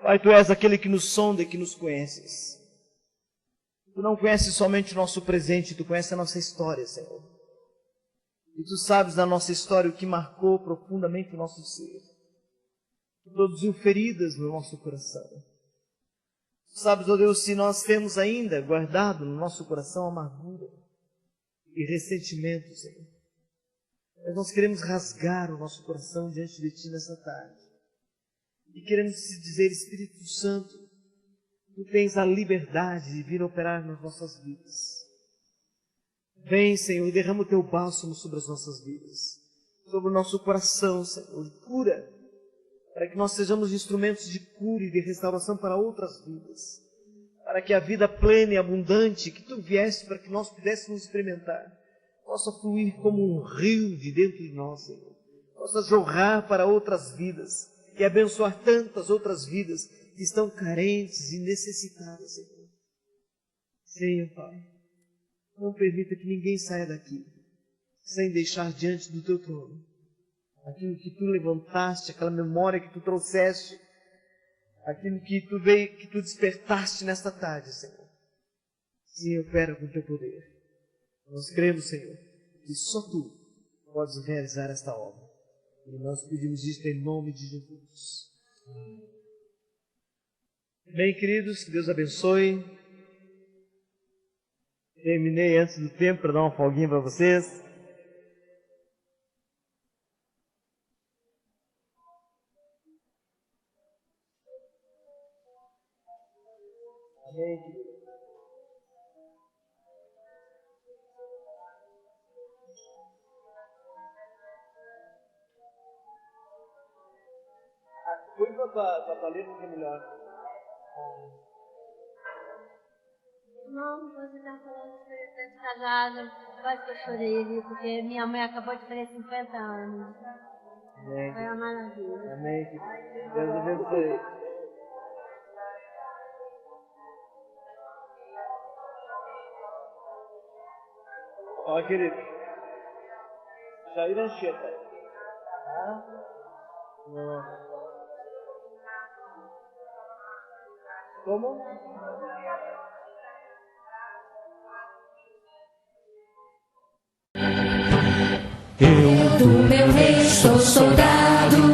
Pai, Tu és aquele que nos sonda e que nos conheces. Tu não conheces somente o nosso presente, Tu conheces a nossa história, Senhor. E Tu sabes da nossa história o que marcou profundamente o nosso ser. Tu produziu feridas no nosso coração. Tu sabes, ó Deus, se nós temos ainda guardado no nosso coração amargura e ressentimento, Senhor. Mas nós queremos rasgar o nosso coração diante de Ti nessa tarde. E queremos te dizer, Espírito Santo, Tu tens a liberdade de vir operar nas nossas vidas. Vem, Senhor, e derrama o Teu bálsamo sobre as nossas vidas, sobre o nosso coração, Senhor, cura, para que nós sejamos instrumentos de cura e de restauração para outras vidas, para que a vida plena e abundante que Tu vieste para que nós pudéssemos experimentar, possa fluir como um rio de dentro de nós, Senhor, possa jorrar para outras vidas e abençoar tantas outras vidas que estão carentes e necessitadas, Senhor. Senhor, Pai, não permita que ninguém saia daqui sem deixar diante do Teu trono aquilo que Tu levantaste, aquela memória que Tu trouxeste, aquilo que Tu veio, que Tu despertaste nesta tarde, Senhor. Sim, opera com Teu poder. Nós cremos, Senhor, que só Tu podes realizar esta obra. E nós pedimos isto em nome de Jesus. Bem, queridos, que Deus abençoe. Terminei antes do tempo para dar uma folguinha para vocês. Amém, querido. Cuida da paleta que é melhor. Não, você está falando de ser casada, quase que eu chorei ali, porque minha mãe acabou de fazer 50 anos. Amém. Foi uma maravilha. Amém. Deus abençoe. Ó, querido. Jair Anchieta. Não. Como? Do meu rei sou soldado.